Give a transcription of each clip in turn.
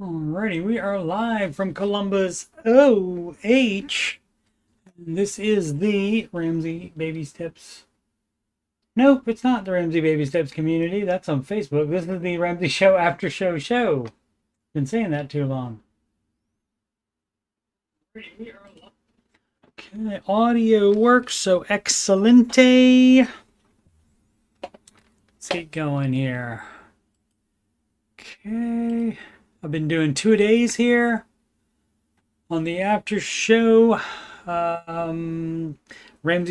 Alrighty, we are live from Columbus, OH. This is the Ramsey Baby Steps. Nope, it's not the Ramsey Baby Steps community. That's on Facebook. This is the Ramsey Show After Show. Been saying that too long. Okay, audio works, so excelente. Let's get going here. Okay. I've been doing 2 days here on the after show. Ramsey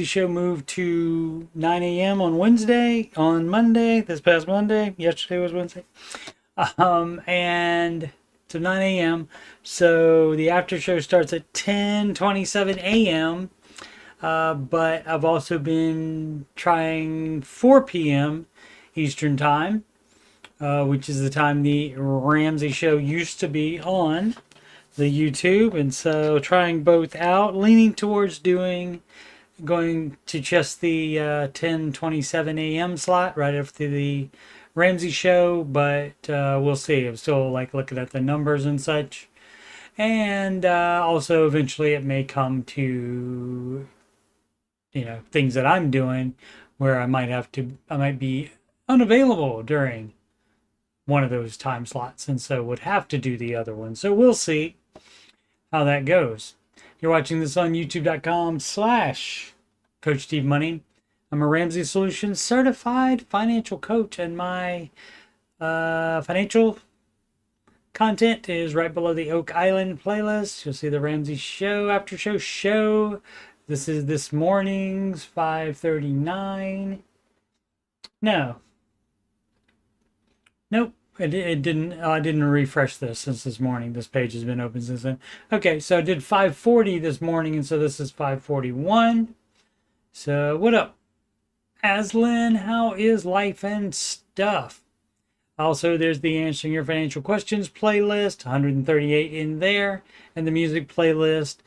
show moved to 9 a.m. on Monday, this past Monday. Yesterday was Wednesday. And to 9 a.m. So the after show starts at 10:27 a.m. But I've also been trying 4 p.m. Eastern time. Which is the time the Ramsey show used to be on the YouTube. And so trying both out, leaning towards going to just the 10:27 a.m. slot right after the Ramsey show, but we'll see. I'm still like looking at the numbers and such. And also eventually it may come to, things that I'm doing where I might be unavailable during one of those time slots, and so would have to do the other one. So we'll see how that goes. You're watching this on youtube.com/coachstevemoney. I'm a Ramsey Solutions certified financial coach, and my financial content is right below the Oak Island playlist. You'll see the Ramsey show after show. This is this morning's 5:39. Nope. It didn't. I didn't refresh this since this morning. This page has been open since then. Okay, so I did 5:40 this morning, and so this is 5:41. So what up, Aslan? How is life and stuff? Also, there's the Answering Your Financial Questions playlist, 138 in there, and the music playlist,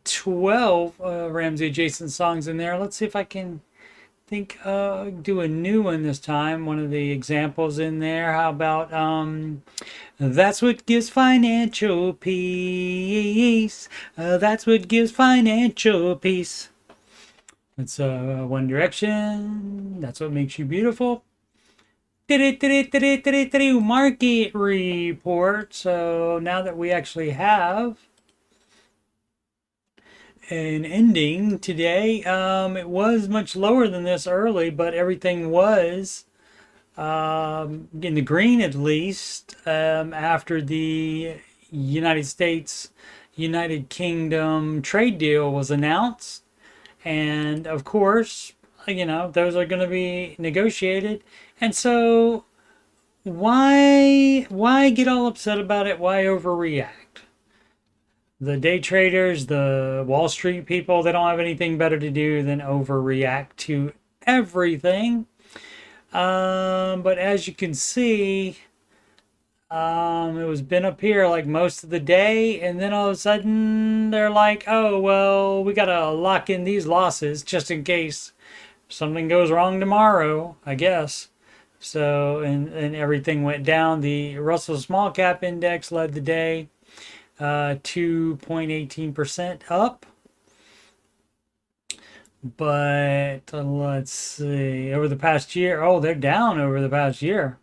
12 Ramsey adjacent songs in there. Let's see if I can do a new one this time. One of the examples in there. How about that's what gives financial peace. That's what gives financial peace. It's One Direction. That's what makes you beautiful. Market report. So now that we actually have an ending today, it was much lower than this early, but everything was in the green at least after the United Kingdom trade deal was announced. And of course, those are going to be negotiated. And so why get all upset about it? Why overreact? The day traders, the Wall Street people, they don't have anything better to do than overreact to everything. But as you can see, it was been up here like most of the day, and then all of a sudden they're like, oh, well, we got to lock in these losses just in case something goes wrong tomorrow, I guess. So, and everything went down. The Russell Small Cap Index led the day. 2.18% up. But let's see, over the past year, they're down over the past year.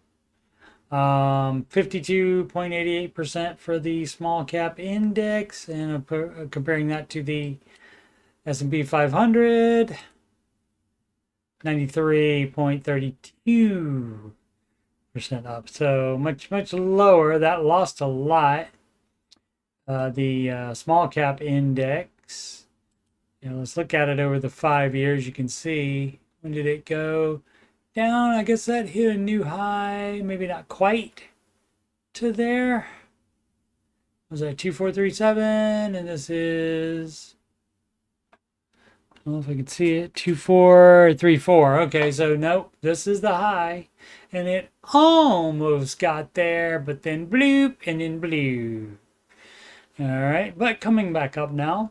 52.88% for the small cap index, and comparing that to the S&P 500, 93.32% up. So much lower. That lost a lot. The small cap index, let's look at it over the 5 years. You can see, when did it go down? I guess that hit a new high, maybe not quite to there. Was that 2437? And this is, I don't know if I can see it, 2434. Okay, so nope, this is the high, and it almost got there, but then bloop, and then blue. All right, but coming back up now.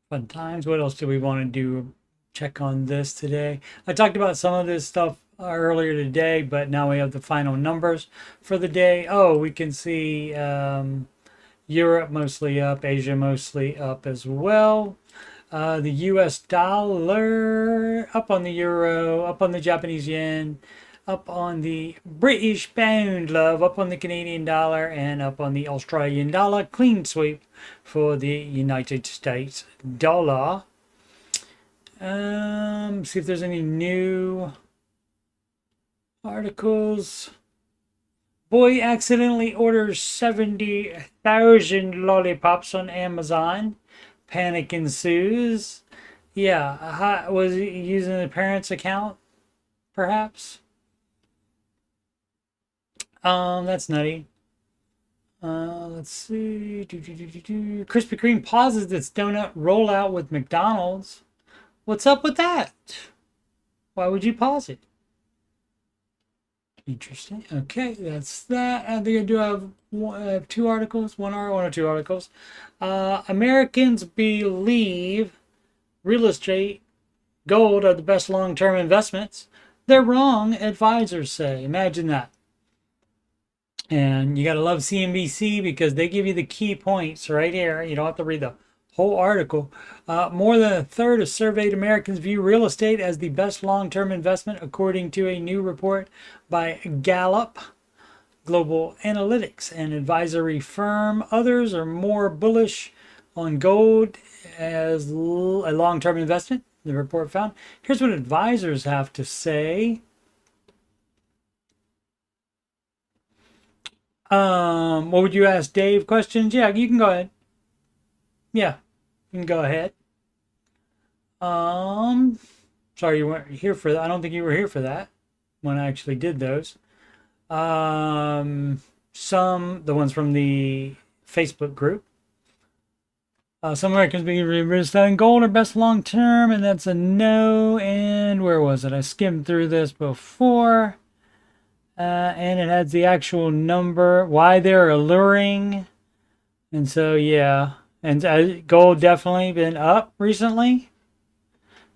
Fun times. What else do we want to do? Check on this today. I talked about some of this stuff earlier today, but now we have the final numbers for the day. Oh, we can see Europe mostly up, Asia mostly up as well. The US dollar up on the euro, up on the Japanese yen, up on the British pound, love, up on the Canadian dollar, and up on the Australian dollar. Clean sweep for the United States dollar. See if there's any new articles. Boy accidentally orders 70,000 lollipops on Amazon. Panic ensues. Yeah, was he using the parents' account? Perhaps. That's nutty. Let's see. Krispy Kreme pauses its donut rollout with McDonald's. What's up with that? Why would you pause it? Interesting. Okay, that's that. I think I do have two articles, one or two articles. Americans believe real estate, gold are the best long-term investments. They're wrong, advisors say. Imagine that. And you got to love CNBC because they give you the key points right here. You don't have to read the whole article. More than a third of surveyed Americans view real estate as the best long-term investment, according to a new report by Gallup Global Analytics, an advisory firm. Others are more bullish on gold as a long-term investment, the report found. Here's what advisors have to say. What would you ask, Dave? Questions? Yeah, you can go ahead. Yeah, you can go ahead. Sorry you weren't here for that. I don't think you were here for that when I actually did those. The ones from the Facebook group. Some Americans believe selling gold are best long term, and that's a no. And where was it? I skimmed through this before. And it has the actual number, why they're alluring. And so, yeah. And gold definitely been up recently.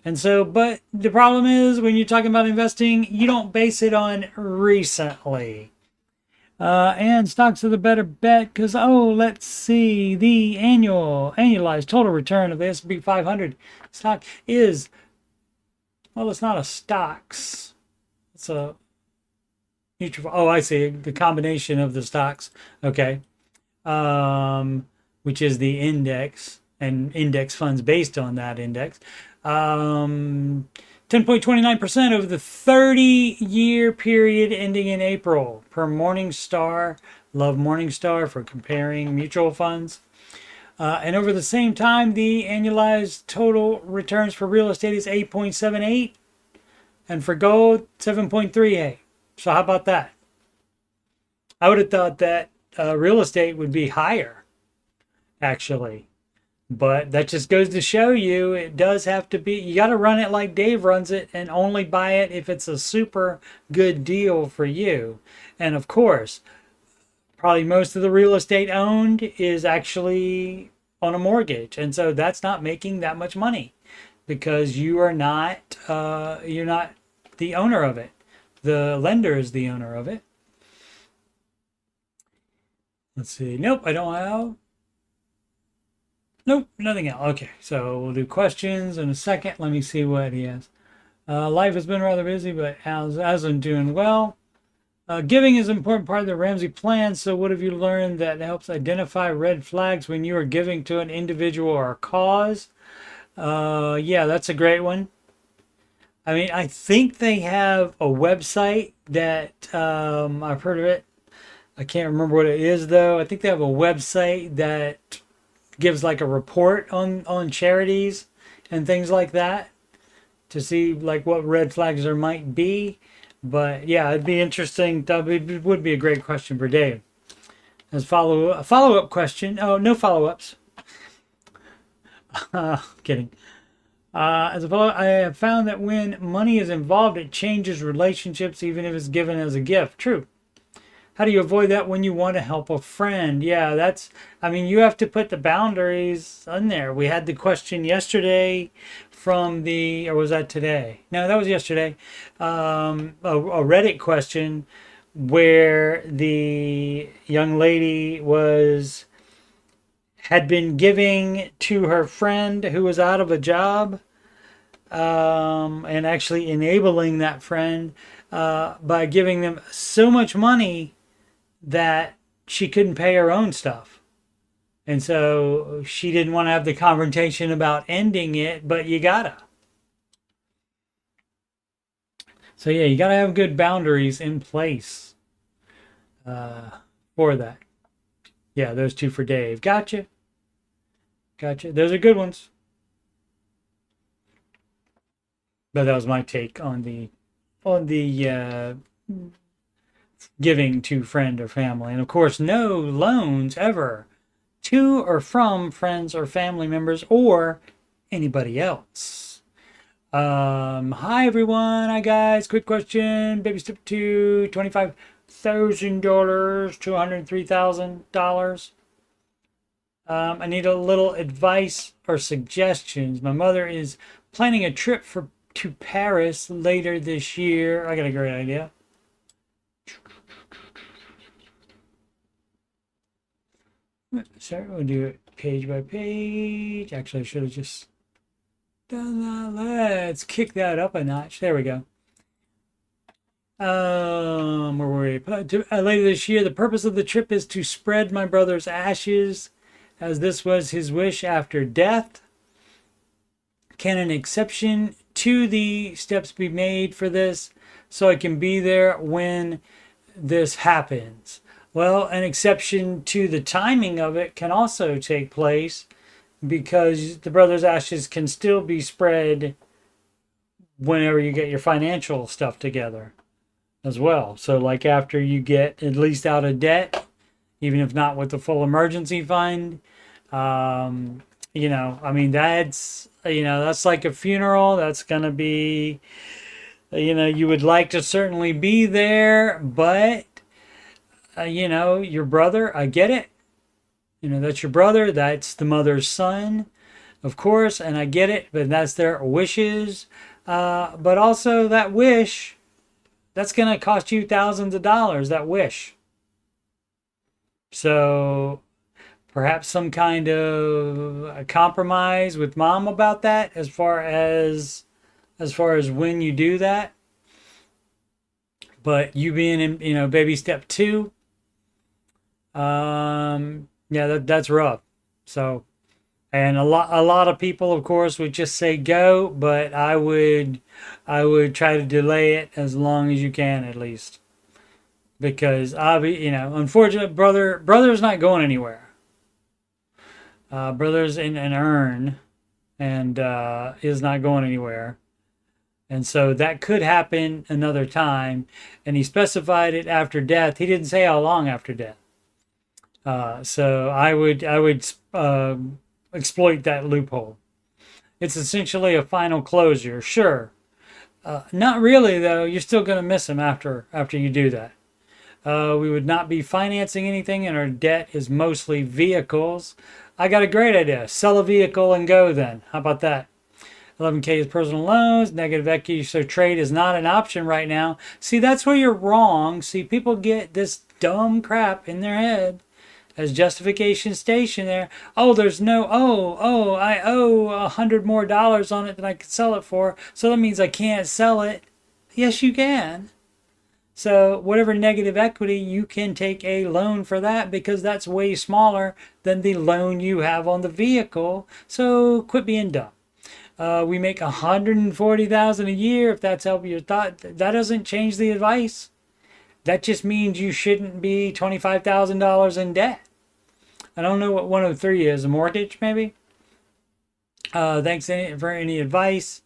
And so, but the problem is when you're talking about investing, you don't base it on recently. And stocks are the better bet because, let's see, the annualized total return of the S&P 500 stock is, well, it's not a stocks. It's a mutual. Oh, I see. The combination of the stocks. Okay. Which is the index and index funds based on that index. 10.29% over the 30-year period ending in April per Morningstar. Love Morningstar for comparing mutual funds. And over the same time, the annualized total returns for real estate is 8.78 and for gold, 7.38. So how about that? I would have thought that real estate would be higher, actually. But that just goes to show you it does have to be, you got to run it like Dave runs it and only buy it if it's a super good deal for you. And of course, probably most of the real estate owned is actually on a mortgage. And so that's not making that much money because you are not, you're not the owner of it. The lender is the owner of it. Let's see. Nope, I don't have. Nope, nothing else. Okay, so we'll do questions in a second. Let me see what he has. Life has been rather busy, but hasn't doing well. Giving is an important part of the Ramsey plan. So what have you learned that helps identify red flags when you are giving to an individual or a cause? Yeah, that's a great one. I mean, I think they have a website that I've heard of it. I can't remember what it is, though. I think they have a website that gives like a report on charities and things like that to see like what red flags there might be. But yeah, it'd be interesting. It would be a great question for Dave. As a follow-up question. Oh, no follow-ups. Kidding. As a follow-up, I have found that when money is involved, it changes relationships, even if it's given as a gift. True. How do you avoid that when you want to help a friend? Yeah, I mean, you have to put the boundaries in there. We had the question yesterday or was that today? No, that was yesterday. A Reddit question where the young lady had been giving to her friend who was out of a job, and actually enabling that friend by giving them so much money that she couldn't pay her own stuff. And so she didn't want to have the confrontation about ending it, but you gotta. So yeah, you gotta have good boundaries in place uh, for that. Yeah, those two for Dave. Gotcha. Gotcha. Those are good ones. But that was my take on the giving to friend or family. And of course, no loans ever to or from friends or family members or anybody else. Hi everyone. Hi guys. Quick question. Baby step 2, $25,000 to $103,000. I need a little advice or suggestions. My mother is planning a trip to Paris later this year. I got a great idea. Sorry, we'll do it page by page. Actually, I should have just done that. Let's kick that up a notch. There we go. Where were we? Later this year, the purpose of the trip is to spread my brother's ashes, as this was his wish after death. Can an exception to the steps be made for this so I can be there when this happens? Well, an exception to the timing of it can also take place because the brother's ashes can still be spread whenever you get your financial stuff together as well. So like after you get at least out of debt, even if not with the full emergency fund, I mean, that's like a funeral. That's going to be, you would like to certainly be there, but your brother, I get it. That's your brother. That's the mother's son, of course. And I get it, but that's their wishes. But also that wish, that's going to cost you thousands of dollars, that wish. So perhaps some kind of a compromise with mom about that as far as when you do that. But you being in, baby step 2, that's rough. So, and a lot of people, of course, would just say go, but I would try to delay it as long as you can, at least, because unfortunately, brother's not going anywhere. Brother's in an urn and is not going anywhere. And so that could happen another time. And he specified it after death. He didn't say how long after death. So I would exploit that loophole. It's essentially a final closure. Sure. Not really, though. You're still going to miss him after you do that. We would not be financing anything, and our debt is mostly vehicles. I got a great idea. Sell a vehicle and go then. How about that? 11K is personal loans, negative equity, so trade is not an option right now. See, that's where you're wrong. See, people get this dumb crap in their head as justification station there. Oh, there's no, I owe $100 more on it than I could sell it for, so that means I can't sell it. Yes, you can. So whatever negative equity, you can take a loan for that because that's way smaller than the loan you have on the vehicle. So quit being dumb. We make $140,000 a year. If that's helping your thought, that doesn't change the advice. That just means you shouldn't be $25,000 in debt. I don't know what 103 is. A mortgage, maybe? Thanks for any advice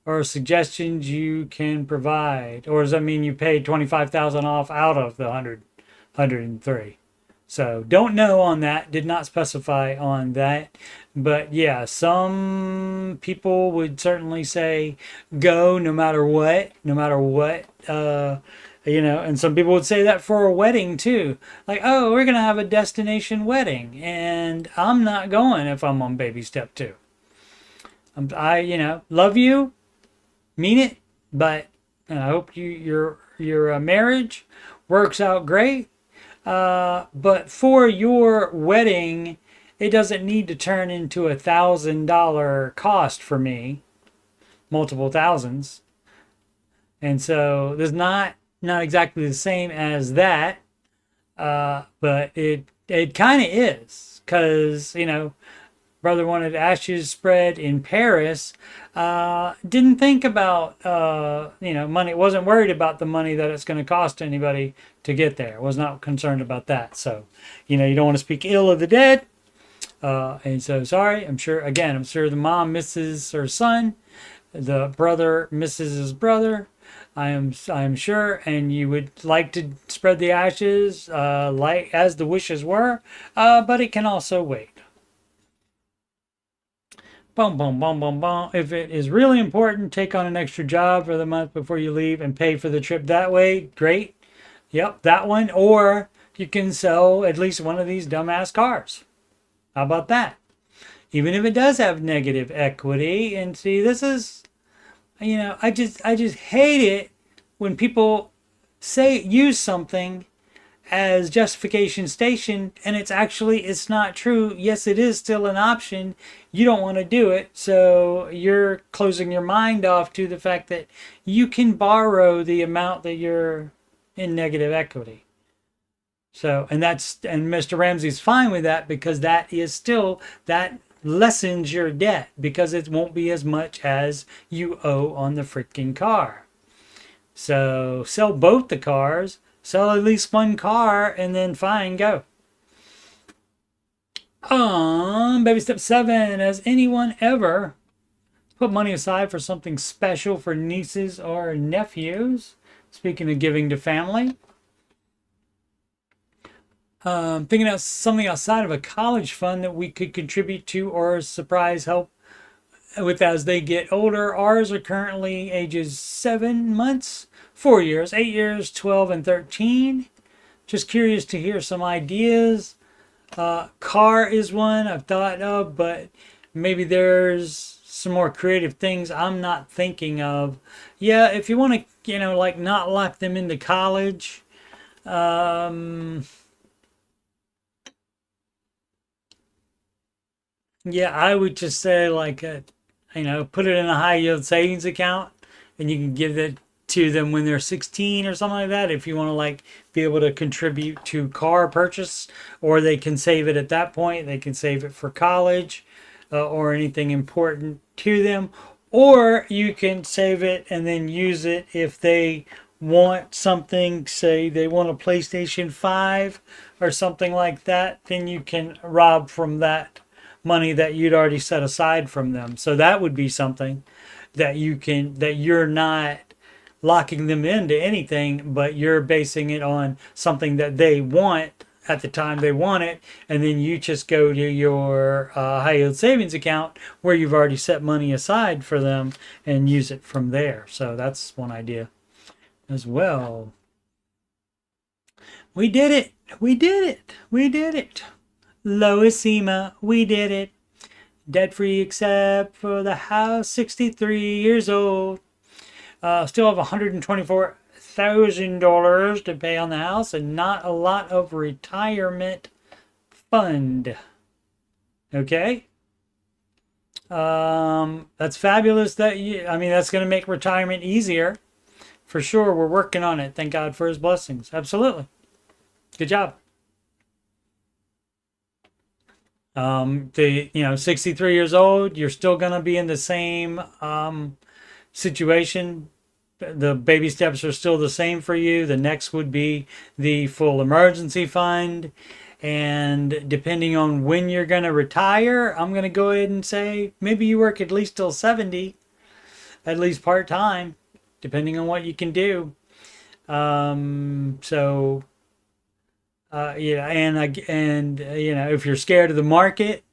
or suggestions you can provide. Or does that mean you paid $25,000 off out of the 103? So don't know on that. Did not specify on that. But yeah, some people would certainly say go no matter what. And some people would say that for a wedding too. Like, oh, we're going to have a destination wedding, and I'm not going if I'm on baby step 2. I love you, mean it, but I hope your marriage works out great. But for your wedding, it doesn't need to turn into $1,000 cost for me, multiple thousands. And so there's not exactly the same as that, but it kind of is, because brother wanted ashes spread in Paris. Didn't think about money. Wasn't worried about the money that it's going to cost anybody to get there. Was not concerned about that. So you don't want to speak ill of the dead. And so sorry. I'm sure the mom misses her son, the brother misses his brother. I am sure, and you would like to spread the ashes, like as the wishes were, but it can also wait. Boom, boom, boom, boom, boom. If it is really important, take on an extra job for the month before you leave and pay for the trip that way. Great. Yep, that one. Or you can sell at least one of these dumbass cars. How about that? Even if it does have negative equity. And see, this is, I just hate it when people use something as justification station, and it's not true. Yes, it is still an option. You don't want to do it, so you're closing your mind off to the fact that you can borrow the amount that you're in negative equity. So, and Mr. Ramsey's fine with that, because that lessens your debt, because it won't be as much as you owe on the freaking car. So sell both the cars. Sell at least one car, and then fine, go. Baby step 7. Has anyone ever put money aside for something special for nieces or nephews? Speaking of giving to family. Thinking of something outside of a college fund that we could contribute to or surprise help with as they get older. Ours are currently ages 7 months, 4 years, 8 years, 12, and 13. Just curious to hear some ideas. Car is one I've thought of, but maybe there's some more creative things I'm not thinking of. Yeah, if you want to, like not lock them into college. Yeah, I would just say like, put it in a high yield savings account, and you can give it to them when they're 16 or something like that, if you want to like be able to contribute to car purchase, or they can save it at that point. They can save it for college or anything important to them, or you can save it and then use it if they want something. Say they want a PlayStation 5 or something like that, then you can rob from that money that you'd already set aside from them. So that would be something that you're not locking them into anything, but you're basing it on something that they want at the time they want it, and then you just go to your high yield savings account where you've already set money aside for them and use it from there. So that's one idea as well. We did it. Loisima, we did it. Debt free except for the house, 63 years old. Still have $124,000 to pay on the house, and not a lot of retirement fund. Okay. That's fabulous. That's going to make retirement easier. For sure. We're working on it. Thank God for his blessings. Absolutely. Good job. 63 years old, you're still going to be in the same situation. The baby steps are still the same for you. The next would be the full emergency fund. And depending on when you're going to retire, I'm going to go ahead and say maybe you work at least till 70, at least part-time, depending on what you can do. If you're scared of the market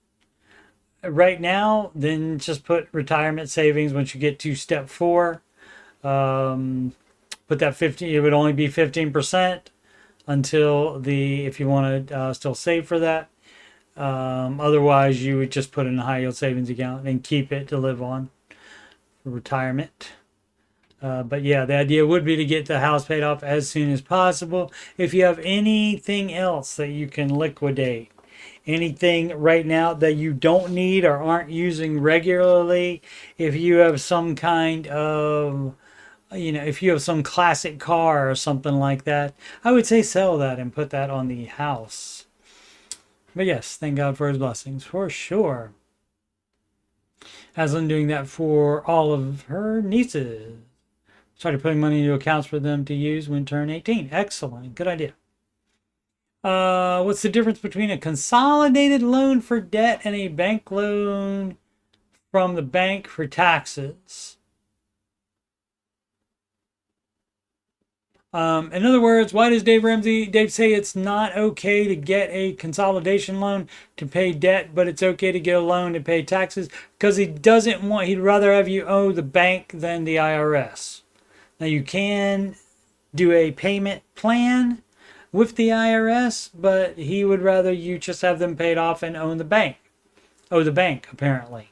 right now, then just put retirement savings once you get to step 4. put that 50, it would only be 15% until if you want to still save for that. Otherwise, you would just put in a high yield savings account and keep it to live on for retirement. But yeah, the idea would be to get the house paid off as soon as possible. If you have anything else that you can liquidate, anything right now that you don't need or aren't using regularly, if you have some kind of, if you have some classic car or something like that, I would say sell that and put that on the house. But yes, thank God for his blessings, for sure. Haslin doing that for all of her nieces. Started putting money into accounts for them to use when turn 18. Excellent. Good idea. What's the difference between a consolidated loan for debt and a bank loan from the bank for taxes? In other words, why does Dave say it's not okay to get a consolidation loan to pay debt, but it's okay to get a loan to pay taxes? Because he'd rather have you owe the bank than the IRS. Now you can do a payment plan with the IRS, but he would rather you just have them paid off and owe the bank, apparently.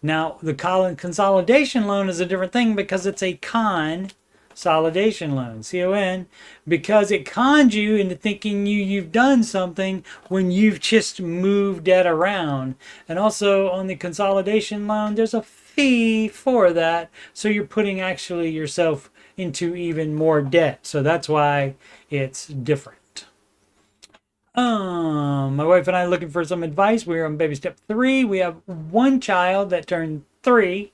Now, the consolidation loan is a different thing because it's a consolidation loan, C-O-N, because it cons you into thinking you've done something when you've just moved debt around. And also on the consolidation loan, there's a fee for that, so you're putting actually yourself into even more debt. So that's why it's different. My wife and I are looking for some advice. We're on baby step 3. We have one child that turned 3,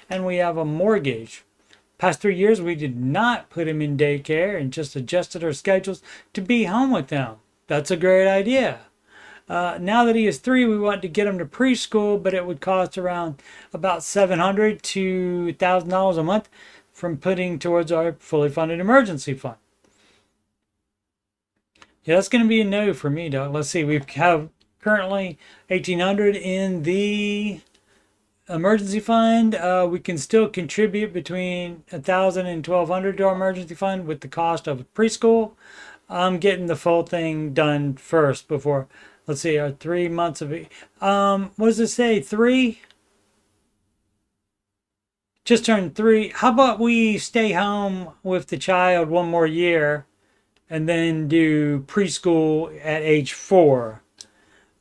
and we have a mortgage. Past 3 years, we did not put him in daycare and just adjusted our schedules to be home with them. That's a great idea. Now that he is 3, we want to get him to preschool, but it would cost around about $700 to $1,000 a month from putting towards our fully funded emergency fund. Yeah, that's going to be a no for me, Doug. Let's see. We have currently $1,800 in the emergency fund. We can still contribute between $1,000 and $1,200 to our emergency fund with the cost of preschool. I'm getting the full thing done first before. Let's see. Our 3 months of it. What does it say? 3. Just turned 3. How about we stay home with the child one more year and then do preschool at age 4?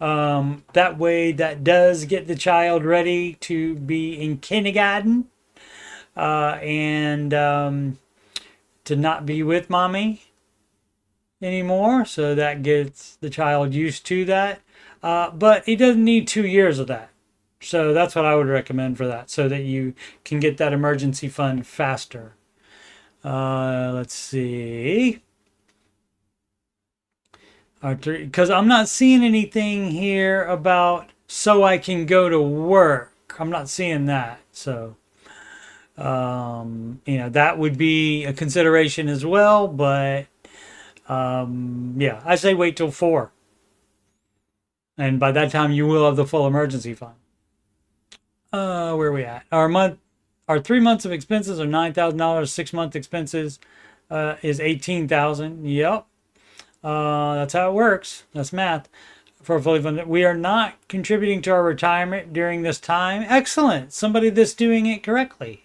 That way, that does get the child ready to be in kindergarten and to not be with mommy anymore. So that gets the child used to that. But he doesn't need 2 years of that. So that's what I would recommend for that, so that you can get that emergency fund faster. Let's see. Because I'm not seeing anything here about so I can go to work. I'm not seeing that. So, that would be a consideration as well. But, yeah, I say wait till 4. And by that time, you will have the full emergency fund. Where are we at? Our 3 months of expenses are $9,000. 6 month expenses is $18,000. Yep. That's how it works. That's math. For fully funded, we are not contributing to our retirement during this time. Excellent. Somebody that's doing it correctly.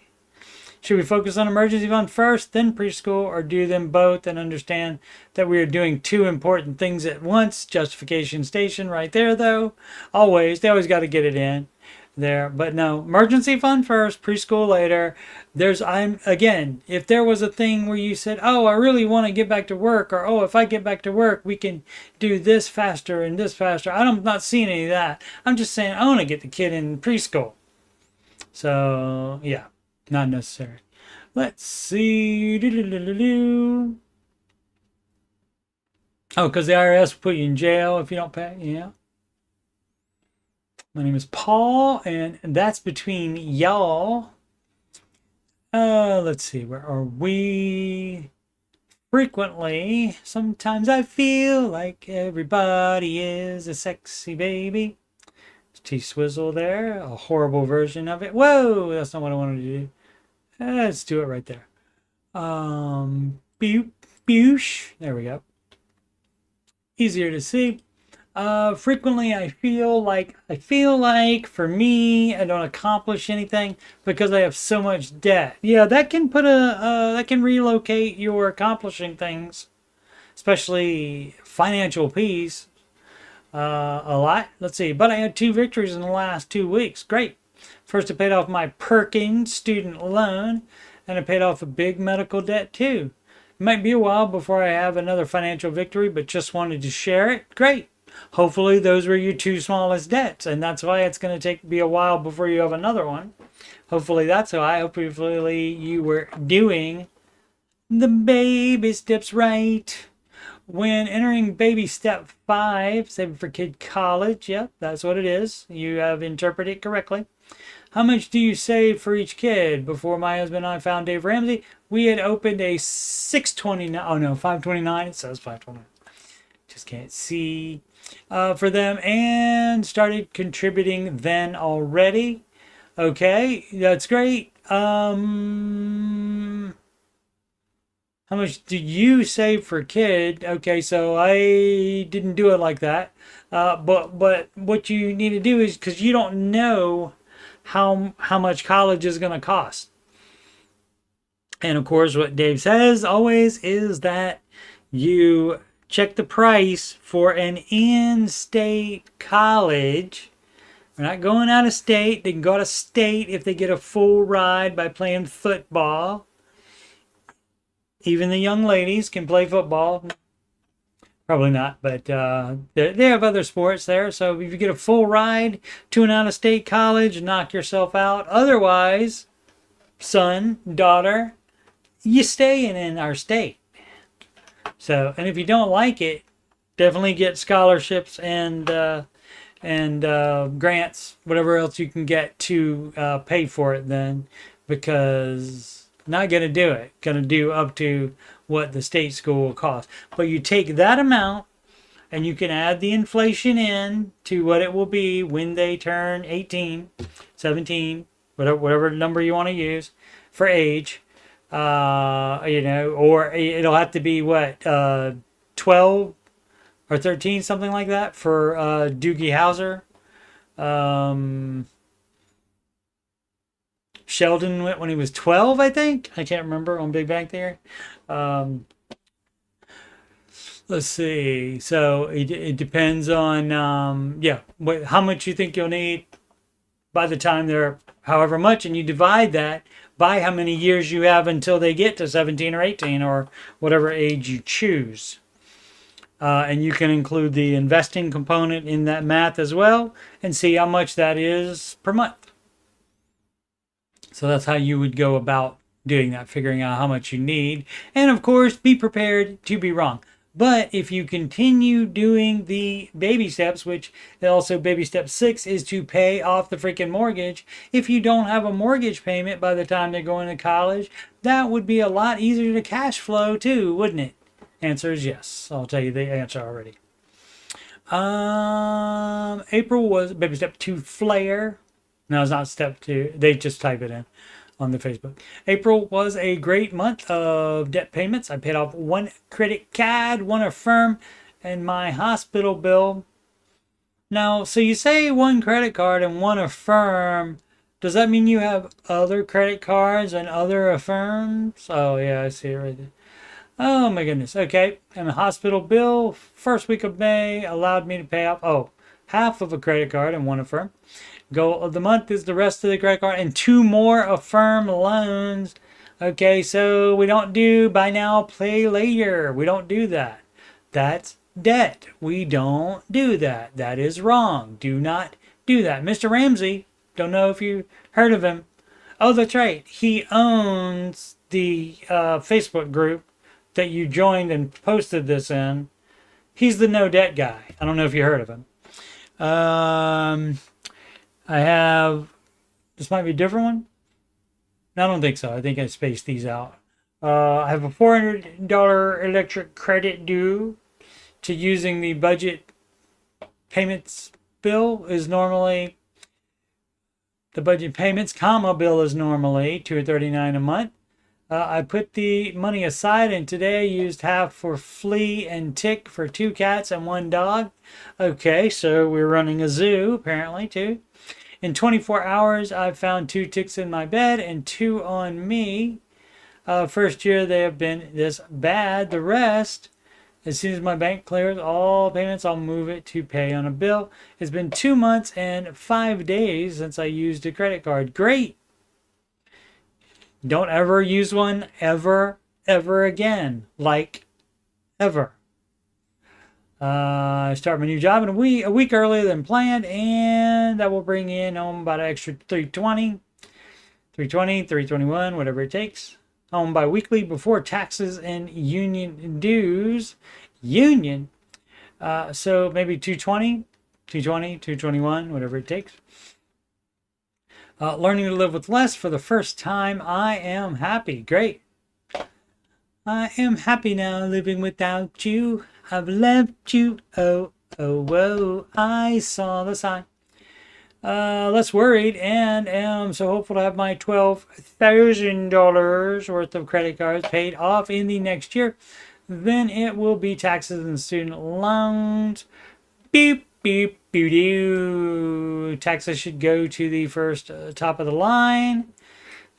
Should we focus on emergency fund first, then preschool, or do them both and understand that we are doing 2 important things at once? Justification station right there, though. They always got to get it in there. But no, emergency fund first, preschool later. If there was a thing where you said, oh, I really want to get back to work, or oh, if I get back to work, we can do this faster and this faster. I'm not seeing any of that. I'm just saying I want to get the kid in preschool. So yeah, not necessary. Let's see. Oh, because the IRS will put you in jail if you don't pay. Yeah. My name is Paul, and that's between y'all. Let's see, where are we? Frequently, sometimes I feel like everybody is a sexy baby. T-Swizzle there, a horrible version of it. Whoa, that's not what I wanted to do. Let's do it right there. Boop, boosh. There we go. Easier to see. Frequently I feel like for me, I don't accomplish anything because I have so much debt. Yeah, that can that can relocate your accomplishing things, especially financial peace, a lot. Let's see, but I had 2 victories in the last 2 weeks. Great. First, I paid off my Perkins student loan, and I paid off a big medical debt too. It might be a while before I have another financial victory, but just wanted to share it. Great. Hopefully those were your 2 smallest debts, and that's why it's going to be a while before you have another one. Hopefully that's why. Hopefully you were doing the baby steps right. When entering baby step 5, saving for kid college, yep, that's what it is. You have interpreted it correctly. How much do you save for each kid? Before my husband and I found Dave Ramsey, we had opened a 629. Oh no, 529. It says 529. Just can't see for them, and started contributing then already. Okay, that's great. How much do you save for kid? Okay, so I didn't do it like that. But what you need to do is, because you don't know how much college is going to cost. And of course, what Dave says always is that you check the price for an in-state college. We're not going out of state. They can go out of state if they get a full ride by playing football. Even the young ladies can play football. Probably not, but they have other sports there. So if you get a full ride to an out-of-state college, knock yourself out. Otherwise, son, daughter, you stay in our state. So, and if you don't like it, definitely get scholarships and grants, whatever else you can get to pay for it then, because not going to do it. Going to do up to what the state school will cost. But you take that amount and you can add the inflation in to what it will be when they turn 18, 17, whatever number you want to use for age. Or it'll have to be what, 12 or 13, something like that for Doogie Howser. Sheldon went when he was 12, I think. I can't remember on Big Bang Theory. Let's see. So it depends on, how much you think you'll need by the time they're however much, and you divide that by how many years you have until they get to 17 or 18 or whatever age you choose. And you can include the investing component in that math as well and see how much that is per month. So that's how you would go about doing that, figuring out how much you need. And of course, be prepared to be wrong. But if you continue doing the baby steps, which also baby step 6 is to pay off the freaking mortgage. If you don't have a mortgage payment by the time they're going to college, that would be a lot easier to cash flow too, wouldn't it? Answer is yes. I'll tell you the answer already. April was baby step 2 flare. No, it's not step 2. They just type it in on the Facebook. April was a great month of debt payments. I paid off 1 credit card, 1 Affirm, and my hospital bill. Now, so you say 1 credit card and 1 Affirm. Does that mean you have other credit cards and other Affirms? Oh, yeah, I see it right there. Oh, my goodness. Okay. And the hospital bill, first week of May, allowed me to pay off, half of a credit card and 1 Affirm. Goal of the month is the rest of the credit card and 2 more Affirm loans. Okay, so we don't do buy now, pay later. We don't do that. That's debt. We don't do that. That is wrong. Do not do that. Mr. Ramsey, don't know if you heard of him. Oh, that's right. He owns the Facebook group that you joined and posted this in. He's the no debt guy. I don't know if you heard of him. I have, this might be a different one. No, I don't think so. I think I spaced these out. I have a $400 electric credit due to using the budget payments bill is normally, the budget payments, bill is normally $239 a month. I put the money aside, and today I used half for flea and tick for 2 cats and 1 dog. Okay, so we're running a zoo apparently too. In 24 hours, I found 2 ticks in my bed and 2 on me. First year they have been this bad. The rest, as soon as my bank clears all payments, I'll move it to pay on a bill. It's been 2 months and 5 days since I used a credit card. Great. Don't ever use one ever again. Like, ever. I start my new job in a week earlier than planned, and that will bring in home about an extra 321, whatever it takes. Home bi-weekly before taxes and union dues. So maybe 221, whatever it takes. Learning to live with less for the first time. I am happy. Great. I am happy now living without you. I've left you. Oh, oh, whoa. I saw the sign. Less worried and am so hopeful to have my $12,000 worth of credit cards paid off in the next year. Then it will be taxes and student loans. Beep, beep, beep, doo. Taxes should go to the first top of the line.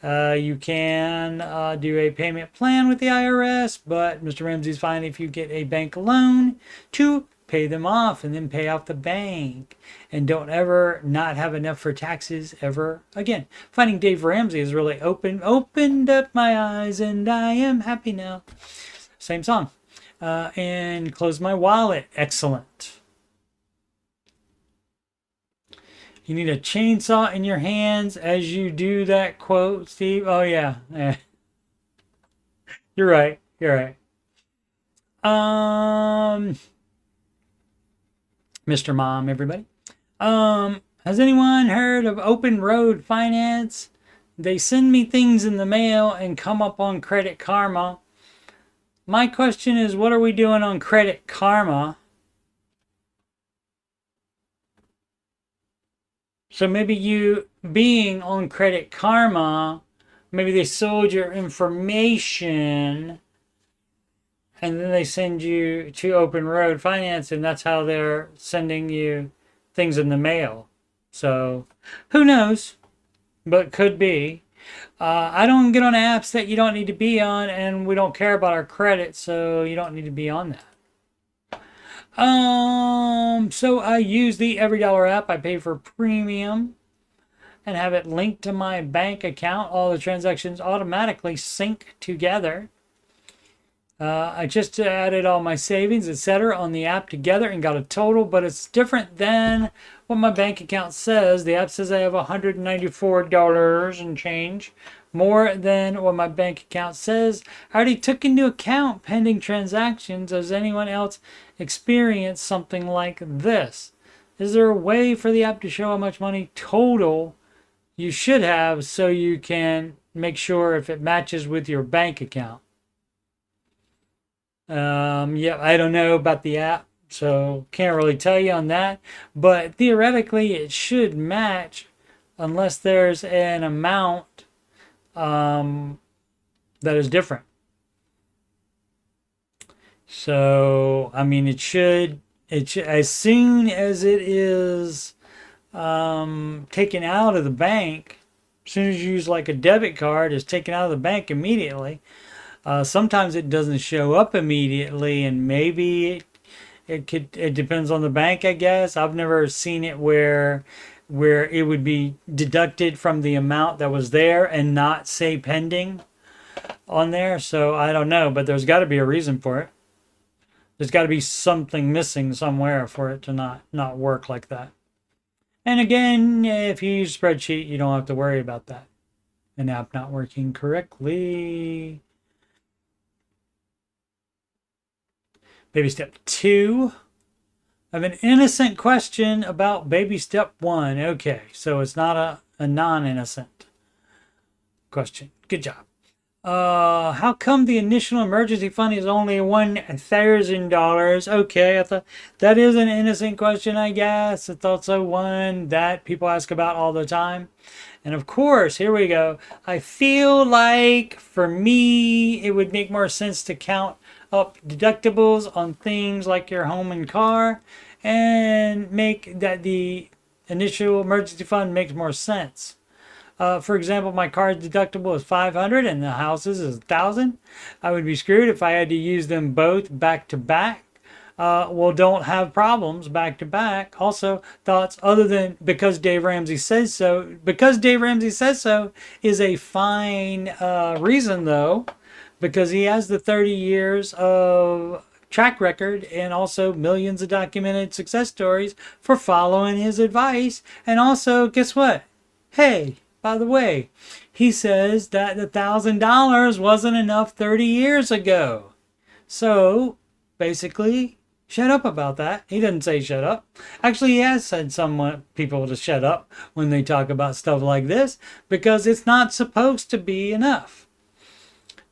You can do a payment plan with the IRS, but Mr. Ramsey's fine if you get a bank loan to pay them off and then pay off the bank. And don't ever not have enough for taxes ever again. Finding Dave Ramsey has really opened up my eyes, and I am happy now. Same song. And close my wallet. Excellent. You need a chainsaw in your hands as you do that quote, Steve. Oh, yeah. You're right. Mr. Mom, everybody. Has anyone heard of Open Road Finance? They send me things in the mail and come up on Credit Karma. My question is, what are we doing on Credit Karma? So maybe you being on Credit Karma, maybe they sold your information and then they send you to Open Road Finance, and that's how they're sending you things in the mail. So who knows, but could be. I don't get on apps that you don't need to be on, and we don't care about our credit, so you don't need to be on that. So I use the Every Dollar app. I pay for premium and have it linked to my bank account. All the transactions automatically sync together. I just added all my savings, etc. on the app together and got a total, but it's different than what my bank account says. The app says I have $194 and change, more than what my bank account says. I already took into account pending transactions. Has anyone else experienced something like this? Is there a way for the app to show how much money total you should have so you can make sure if it matches with your bank account? Yeah, I don't know about the app, so can't really tell you on that. But theoretically, it should match unless there's an amount that is different. So, I mean, it should as soon as it is taken out of the bank, as soon as you use like a debit card, it's taken out of the bank immediately. Sometimes it doesn't show up immediately, and maybe it depends on the bank, I guess. I've never seen it where it would be deducted from the amount that was there and not say pending on there. So I don't know, but there's got to be a reason for it. There's got to be something missing somewhere for it to not work like that. And again, if you use a spreadsheet, you don't have to worry about that. An app not working correctly. Baby step 2. I have an innocent question about baby step 1. Okay, so it's not a non-innocent question. Good job. How come the initial emergency fund is only $1,000? Okay, I thought that is an innocent question, I guess. It's also one that people ask about all the time. And of course, here we go. I feel like for me, it would make more sense to count up deductibles on things like your home and car and make that the initial emergency fund makes more sense. For example, my car's deductible is 500 and the house's is 1,000. I would be screwed if I had to use them both back to back. Well, don't have problems back to back. Also, thoughts other than because Dave Ramsey says so. Because Dave Ramsey says so is a fine reason, though, because he has the 30 years of track record and also millions of documented success stories for following his advice. And also, guess what? Hey, by the way, he says that the $1,000 wasn't enough 30 years ago. So, basically, shut up about that. He didn't say shut up. Actually, he has said some people to shut up when they talk about stuff like this because it's not supposed to be enough.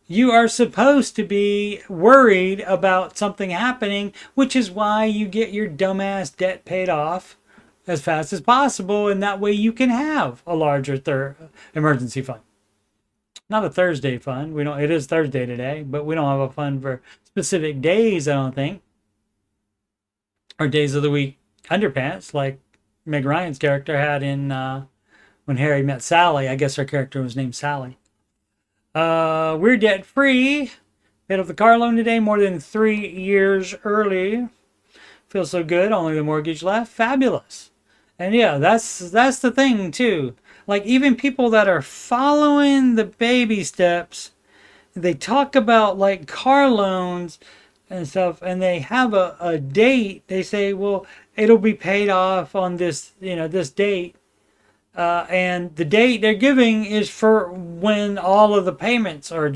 You are supposed to be worried about something happening, which is why you get your dumbass debt paid off as fast as possible, and that way you can have a larger emergency fund. Not a Thursday fund. We don't. It is Thursday today, but we don't have a fund for specific days, I don't think, or days of the week underpants like Meg Ryan's character had in When Harry Met Sally. I guess her character was named Sally. We're debt free. Paid off the car loan today more than 3 years early. Feels so good. Only the mortgage left. Fabulous. And yeah, that's the thing too. Like even people that are following the baby steps, they talk about like car loans and stuff, and they have a date. They say, well, it'll be paid off on this, this date. And the date they're giving is for when all of the payments are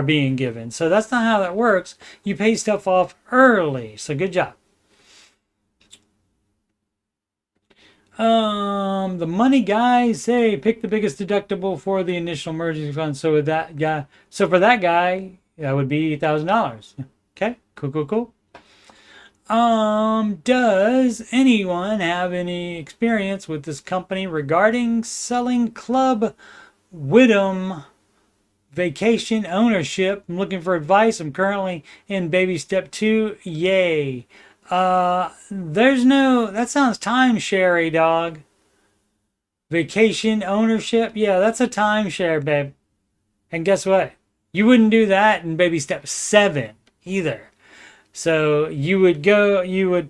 being given. So that's not how that works. You pay stuff off early. So good job. The money guys say pick the biggest deductible for the initial emergency fund. So with that guy, for that guy, that would be $1,000. Okay, cool. Does anyone have any experience with this company regarding selling Club Widom vacation ownership? I'm looking for advice. I'm currently in baby step 2. Yay. That sounds timeshare, dog. Vacation ownership? Yeah, that's a timeshare, babe. And guess what? You wouldn't do that in baby step 7 either. So you would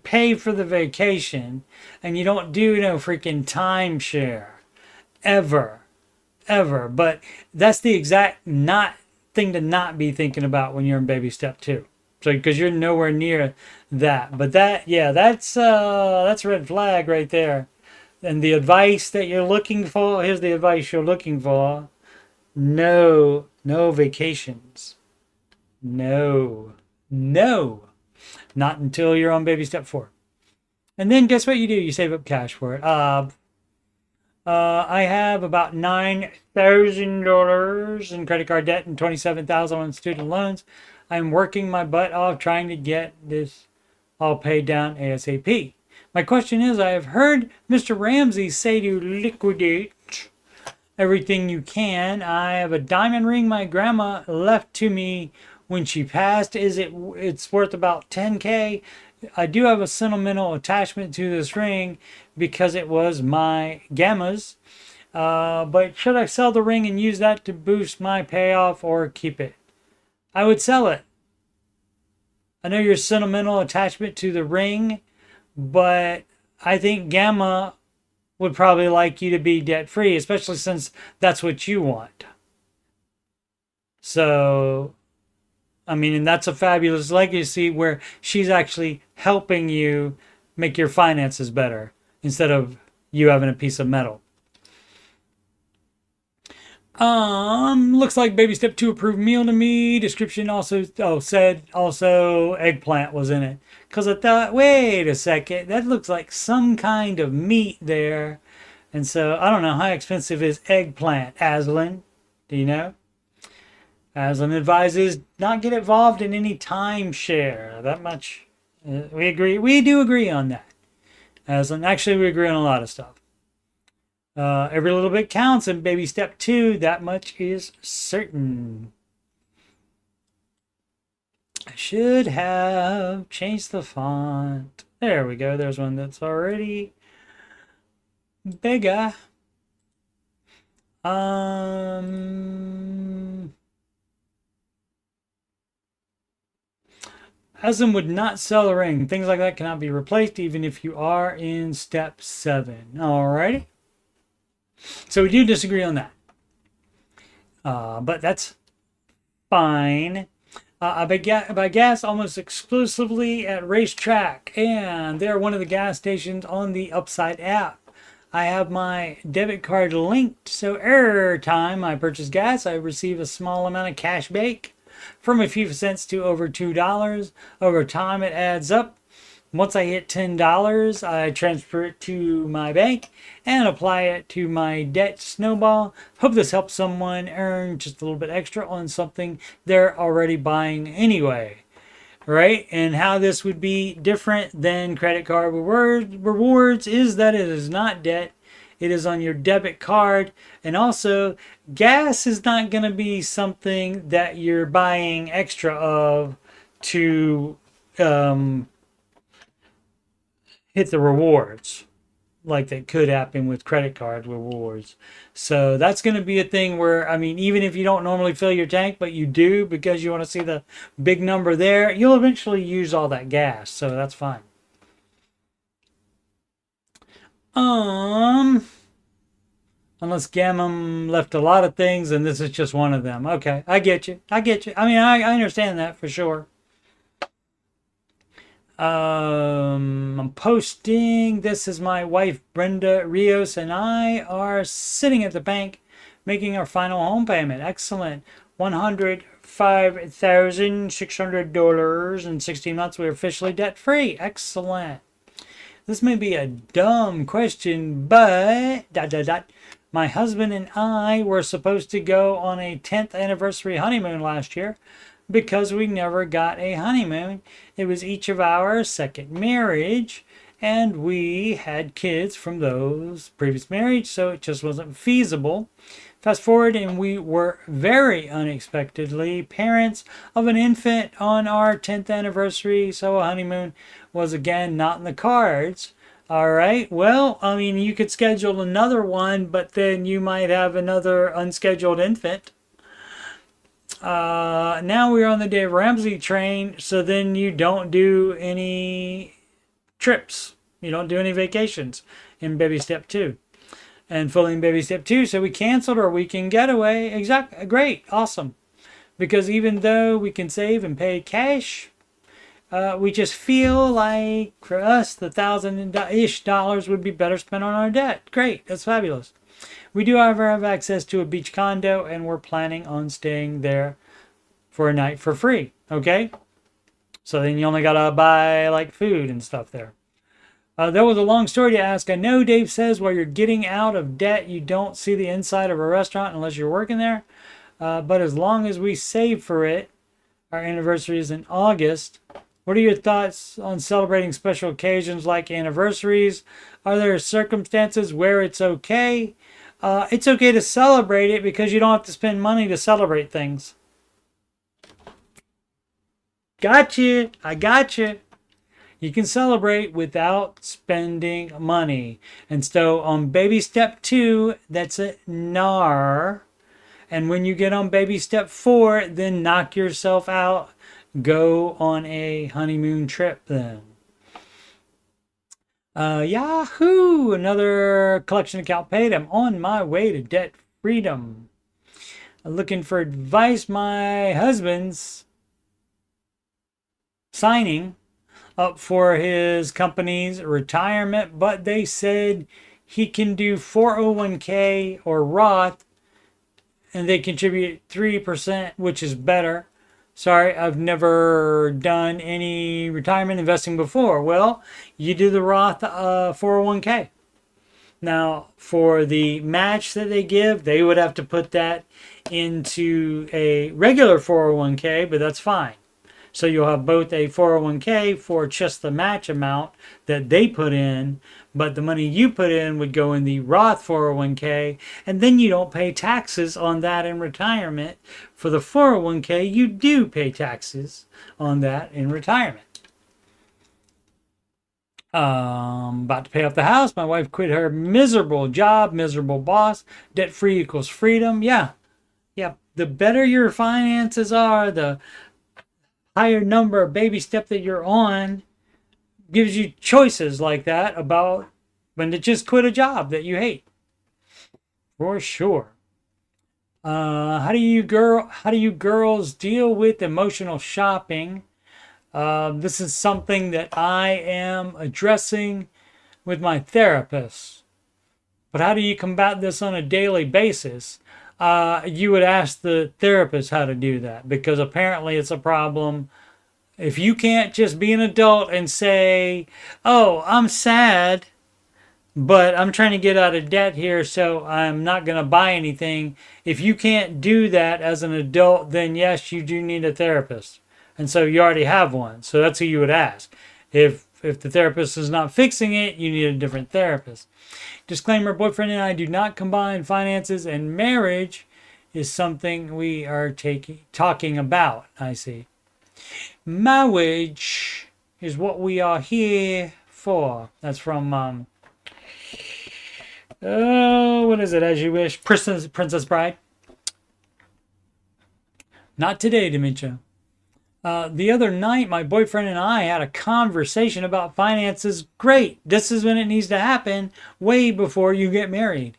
pay for the vacation, and you don't do no freaking timeshare. Ever. But that's the exact thing to not be thinking about when you're in baby step 2. So, because you're nowhere near that. But that's red flag right there. And the advice that you're looking for, here's the advice you're looking for. No vacations. No. Not until you're on baby step 4. And then guess what you do? You save up cash for it. I have about $9,000 in credit card debt and $27,000 on student loans. I'm working my butt off trying to get this all paid down ASAP. My question is, I have heard Mr. Ramsey say to liquidate everything you can. I have a diamond ring my grandma left to me when she passed. It's worth about $10K. I do have a sentimental attachment to this ring because it was my Gamma's. But should I sell the ring and use that to boost my payoff or keep it? I would sell it. I know your sentimental attachment to the ring, but I think Gamma would probably like you to be debt free, especially since that's what you want. So, I mean, and that's a fabulous legacy where she's actually helping you make your finances better instead of you having a piece of metal. Looks like baby step 2 approved meal to me. Description said eggplant was in it. Cause I thought, wait a second, that looks like some kind of meat there. And so I don't know how expensive is eggplant, Aslan. Do you know? Aslan advises not get involved in any timeshare. That much we agree. We do agree on that. Aslan, actually, we agree on a lot of stuff. Every little bit counts in baby step 2. That much is certain. I should have changed the font. There we go. There's one that's already bigger. Aslan would not sell a ring. Things like that cannot be replaced even if you are in step 7. Alrighty. So we do disagree on that. But that's fine. I buy gas almost exclusively at Racetrack, and they're one of the gas stations on the Upside app. I have my debit card linked, so every time I purchase gas, I receive a small amount of cash back, from a few cents to over $2. Over time, it adds up. Once I hit $10, I transfer it to my bank and apply it to my debt snowball. Hope this helps someone earn just a little bit extra on something they're already buying anyway. Right? And how this would be different than credit card rewards is that it is not debt. It is on your debit card. And also, gas is not going to be something that you're buying extra of to hit the rewards, like that could happen with credit card rewards. So that's going to be a thing where, I mean, even if you don't normally fill your tank, but you do because you want to see the big number there, you'll eventually use all that gas. So that's fine. Unless Gammon left a lot of things and this is just one of them. Okay, I get you. I mean, I understand that for sure. I'm posting. This is my wife Brenda Rios and I are sitting at the bank making our final home payment. Excellent. $105,600 in 16 months. We're officially debt free. Excellent. This may be a dumb question, but my husband and I were supposed to go on a 10th anniversary honeymoon last year. Because we never got a honeymoon. It was each of our second marriage, and we had kids from those previous marriage, so it just wasn't feasible. Fast forward, and we were very unexpectedly parents of an infant on our 10th anniversary, so a honeymoon was again not in the cards. All right, well, I mean, you could schedule another one, but then you might have another unscheduled infant. Now we're on the Dave Ramsey train, so then you don't do any trips. You don't do any vacations in baby step 2. And fully in baby step 2, so we canceled our weekend getaway. Exactly. Great. Awesome. Because even though we can save and pay cash, we just feel like for us, the $1,000-ish would be better spent on our debt. Great. That's fabulous. We do, however, have access to a beach condo, and we're planning on staying there for a night for free. Okay? So then you only got to buy, like, food and stuff there. That was a long story to ask. I know Dave says while you're getting out of debt, you don't see the inside of a restaurant unless you're working there. But as long as we save for it, our anniversary is in August. What are your thoughts on celebrating special occasions like anniversaries? Are there circumstances where it's okay? It's okay to celebrate it because you don't have to spend money to celebrate things. Gotcha. I gotcha. You can celebrate without spending money. And so on baby step 2, that's a NAR. And when you get on baby step 4, then knock yourself out. Go on a honeymoon trip then. Yahoo! Another collection account paid. I'm on my way to debt freedom. Looking for advice. My husband's signing up for his company's retirement, but they said he can do 401k or Roth, and they contribute 3%, which is better. Sorry, I've never done any retirement investing before. Well, you do the Roth 401k. Now, for the match that they give, they would have to put that into a regular 401k, but that's fine. So you'll have both a 401k for just the match amount that they put in, but the money you put in would go in the Roth 401k, and then you don't pay taxes on that in retirement. For the 401k, you do pay taxes on that in retirement. About to pay off the house. My wife quit her miserable job, miserable boss. Debt free equals freedom. Yeah. The better your finances are, the higher number of baby step that you're on gives you choices like that about when to just quit a job that you hate. For sure. How do you girls deal with emotional shopping? This is something that I am addressing with my therapist. But how do you combat this on a daily basis? You would ask the therapist how to do that, because apparently it's a problem. If you can't just be an adult and say, oh, I'm sad, but I'm trying to get out of debt here, so I'm not going to buy anything. If you can't do that as an adult, then yes, you do need a therapist. And so you already have one. So that's who you would ask. If the therapist is not fixing it, you need a different therapist. Disclaimer, boyfriend and I do not combine finances, and marriage is something we are talking about. I see. Marriage is what we are here for. That's from, what is it? As You Wish. Princess Bride. Not today, Demetria. The other night, my boyfriend and I had a conversation about finances. Great. This is when it needs to happen, way before you get married.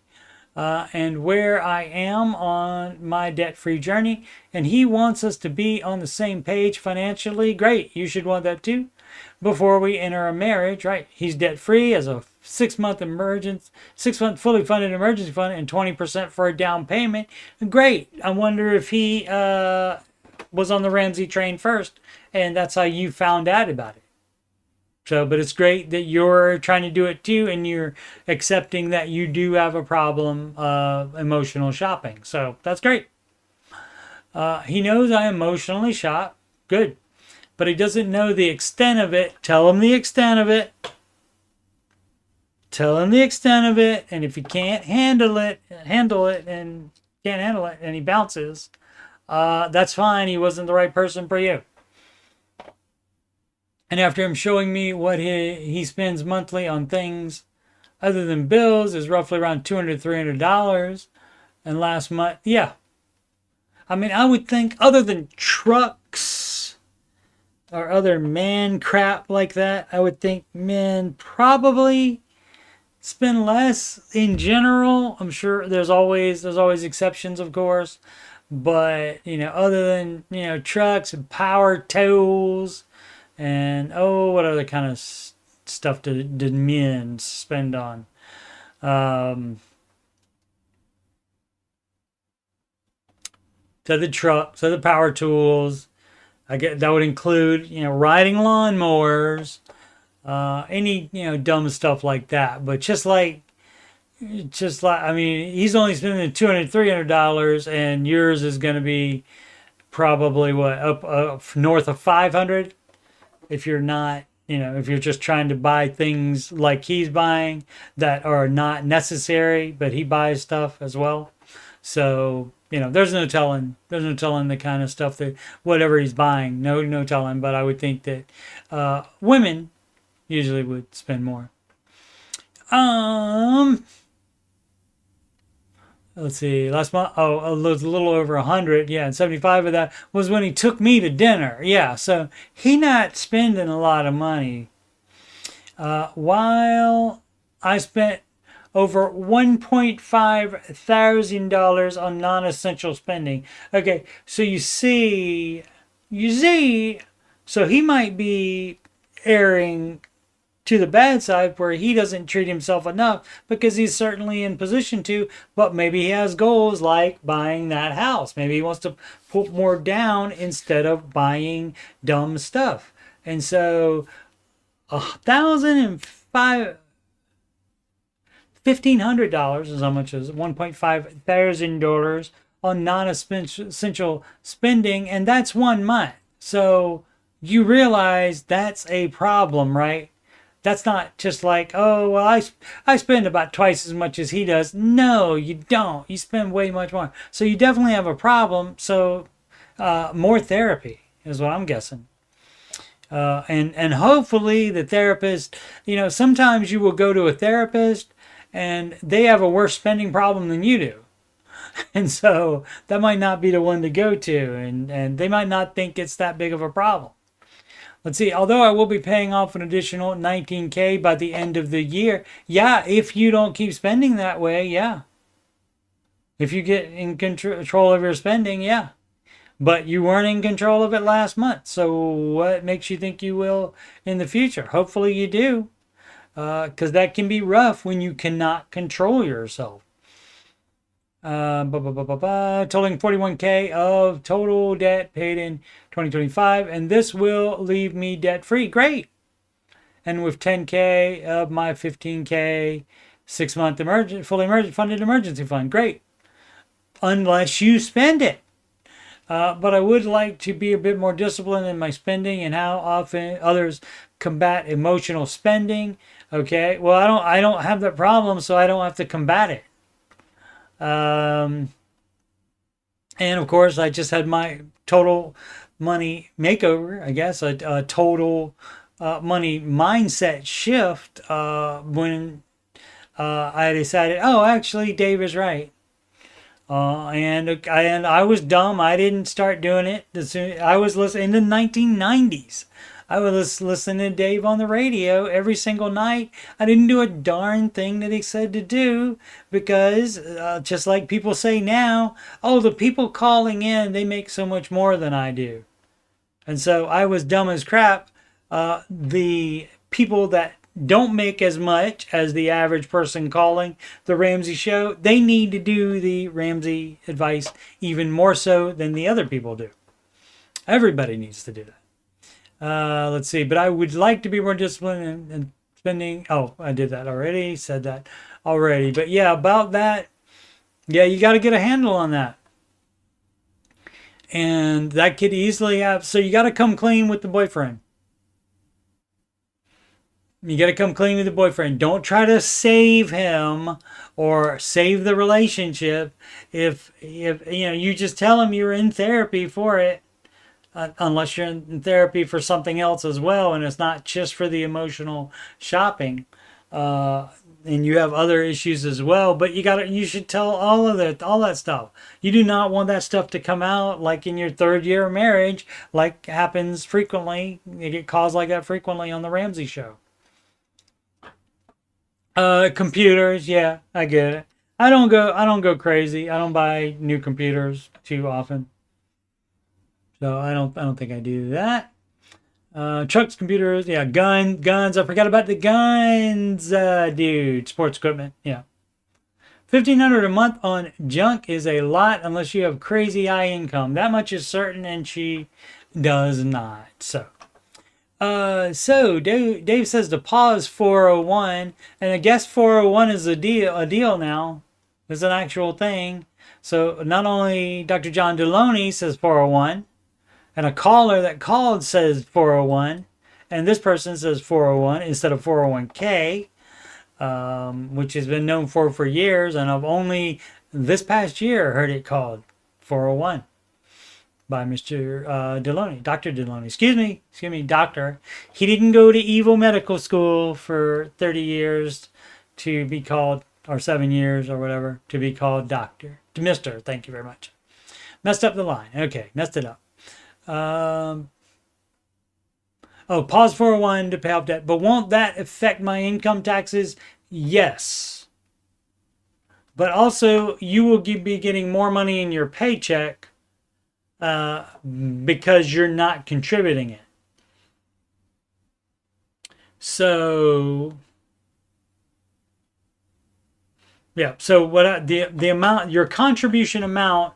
And where I am on my debt-free journey. And he wants us to be on the same page financially. Great. You should want that too. Before we enter a marriage, right? He's debt-free, as a 6-month fully funded emergency fund, and 20% for a down payment. Great. I wonder if he was on the Ramsey train first, and that's how you found out about it. So, but it's great that you're trying to do it too, and you're accepting that you do have a problem of emotional shopping. So that's great. He knows I emotionally shop. Good. But he doesn't know the extent of it. Tell him the extent of it. Tell him the extent of it. And if he can't handle it, and he bounces, that's fine. He wasn't the right person for you. And after him showing me what he spends monthly on things other than bills is roughly around $200, $300. And last month, yeah. I mean, I would think other than trucks or other man crap like that, I would think men probably spend less in general. I'm sure there's always exceptions, of course. But, other than, trucks and power tools and, what other kind of stuff did men spend on? So the trucks, so the power tools, I get that would include, riding lawnmowers, any, dumb stuff like that. But just like, I mean, he's only spending $200, $300, and yours is going to be probably up north of 500. If you're not, if you're just trying to buy things like he's buying that are not necessary, but he buys stuff as well. So, there's no telling the kind of stuff that whatever he's buying, no telling. But I would think that women usually would spend more. Let's see, last month, it was a little over 100, yeah, and 75 of that was when he took me to dinner, yeah, so he not spending a lot of money. While I spent over $1.5 thousand on non-essential spending. Okay, so you see, so he might be erring to the bad side where he doesn't treat himself enough because he's certainly in position to, but maybe he has goals like buying that house. Maybe he wants to put more down instead of buying dumb stuff. And so $1,500 is how much is $1,500 on non-essential spending, and that's 1 month. So you realize that's a problem, right? That's not just like, oh, well, I spend about twice as much as he does. No, you don't. You spend way much more. So you definitely have a problem. So more therapy is what I'm guessing. And hopefully the therapist, sometimes you will go to a therapist and they have a worse spending problem than you do. And so that might not be the one to go to. And they might not think it's that big of a problem. Let's see, although I will be paying off an additional $19K by the end of the year. Yeah, if you don't keep spending that way, yeah. If you get in control of your spending, yeah. But you weren't in control of it last month. So what makes you think you will in the future? Hopefully you do. Because that can be rough when you cannot control yourself. Totaling 41K of total debt paid in 2025, and this will leave me debt free. Great. And with 10K of my 15K 6-month fully funded emergency fund. Great. Unless you spend it. But I would like to be a bit more disciplined in my spending and how often others combat emotional spending. Okay. Well, I don't have that problem, so I don't have to combat it. And of course, I just had my total money makeover, I guess, a total money mindset shift when I decided, oh, actually, Dave is right. And I was dumb. I didn't start doing it. I was listening in the 1990s. I was listening to Dave on the radio every single night. I didn't do a darn thing that he said to do because just like people say now, oh, the people calling in, they make so much more than I do. And so I was dumb as crap. The people that don't make as much as the average person calling the Ramsey show, they need to do the Ramsey advice even more so than the other people do. Everybody needs to do that. Let's see, but I would like to be more disciplined in spending. Oh, I did that already, said that already. But yeah, about that, yeah, you got to get a handle on that. And that could easily have, so you got to come clean with the boyfriend. You got to come clean with the boyfriend. Don't try to save him or save the relationship. If you just tell him you're in therapy for it. Unless you're in therapy for something else as well, and it's not just for the emotional shopping, and you have other issues as well. But you should tell all that stuff. You do not want that stuff to come out like in your 3rd year of marriage, like happens frequently. You get calls like that frequently on the Ramsey show. Computers, yeah, I get it. I don't go crazy. I don't buy new computers too often. So I don't think I do that. Trucks, computers, yeah, guns. I forgot about the guns, dude. Sports equipment, yeah. $1,500 a month on junk is a lot unless you have crazy high income. That much is certain, and she does not. So Dave says to pause 401, and I guess 401 is a deal now. It's an actual thing. So not only Dr. John Deloney says 401. And a caller that called says 401, and this person says 401 instead of 401k, which has been known for years, and I've only this past year heard it called 401 by Mr. Deloney, Dr. Deloney. Excuse me, doctor. He didn't go to evil medical school for 30 years to be called, or 7 years or whatever, to be called doctor. To Mr. Thank you very much. Messed up the line. Okay, messed it up. Pause 401 to pay off debt. But won't that affect my income taxes? Yes. But also, you will be getting more money in your paycheck because you're not contributing it. So, yeah. So what the amount, your contribution amount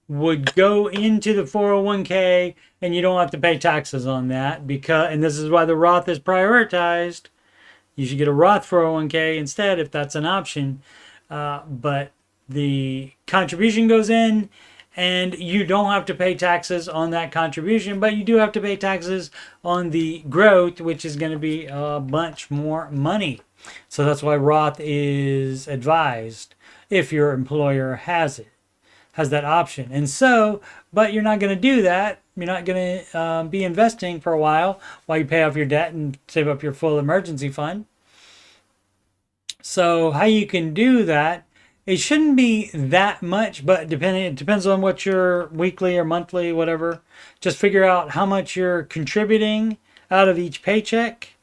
would go into the 401k, and you don't have to pay taxes on that and this is why the Roth is prioritized. You should get a Roth 401k instead if that's an option. But the contribution goes in, and you don't have to pay taxes on that contribution, but you do have to pay taxes on the growth, which is going to be a bunch more money. So that's why Roth is advised if your employer has that option. And so, but you're not going to do that. You're not going to be investing for a while you pay off your debt and save up your full emergency fund. So how you can do that, it shouldn't be that much, but it depends on what your weekly or monthly, whatever. Just figure out how much you're contributing out of each paycheck,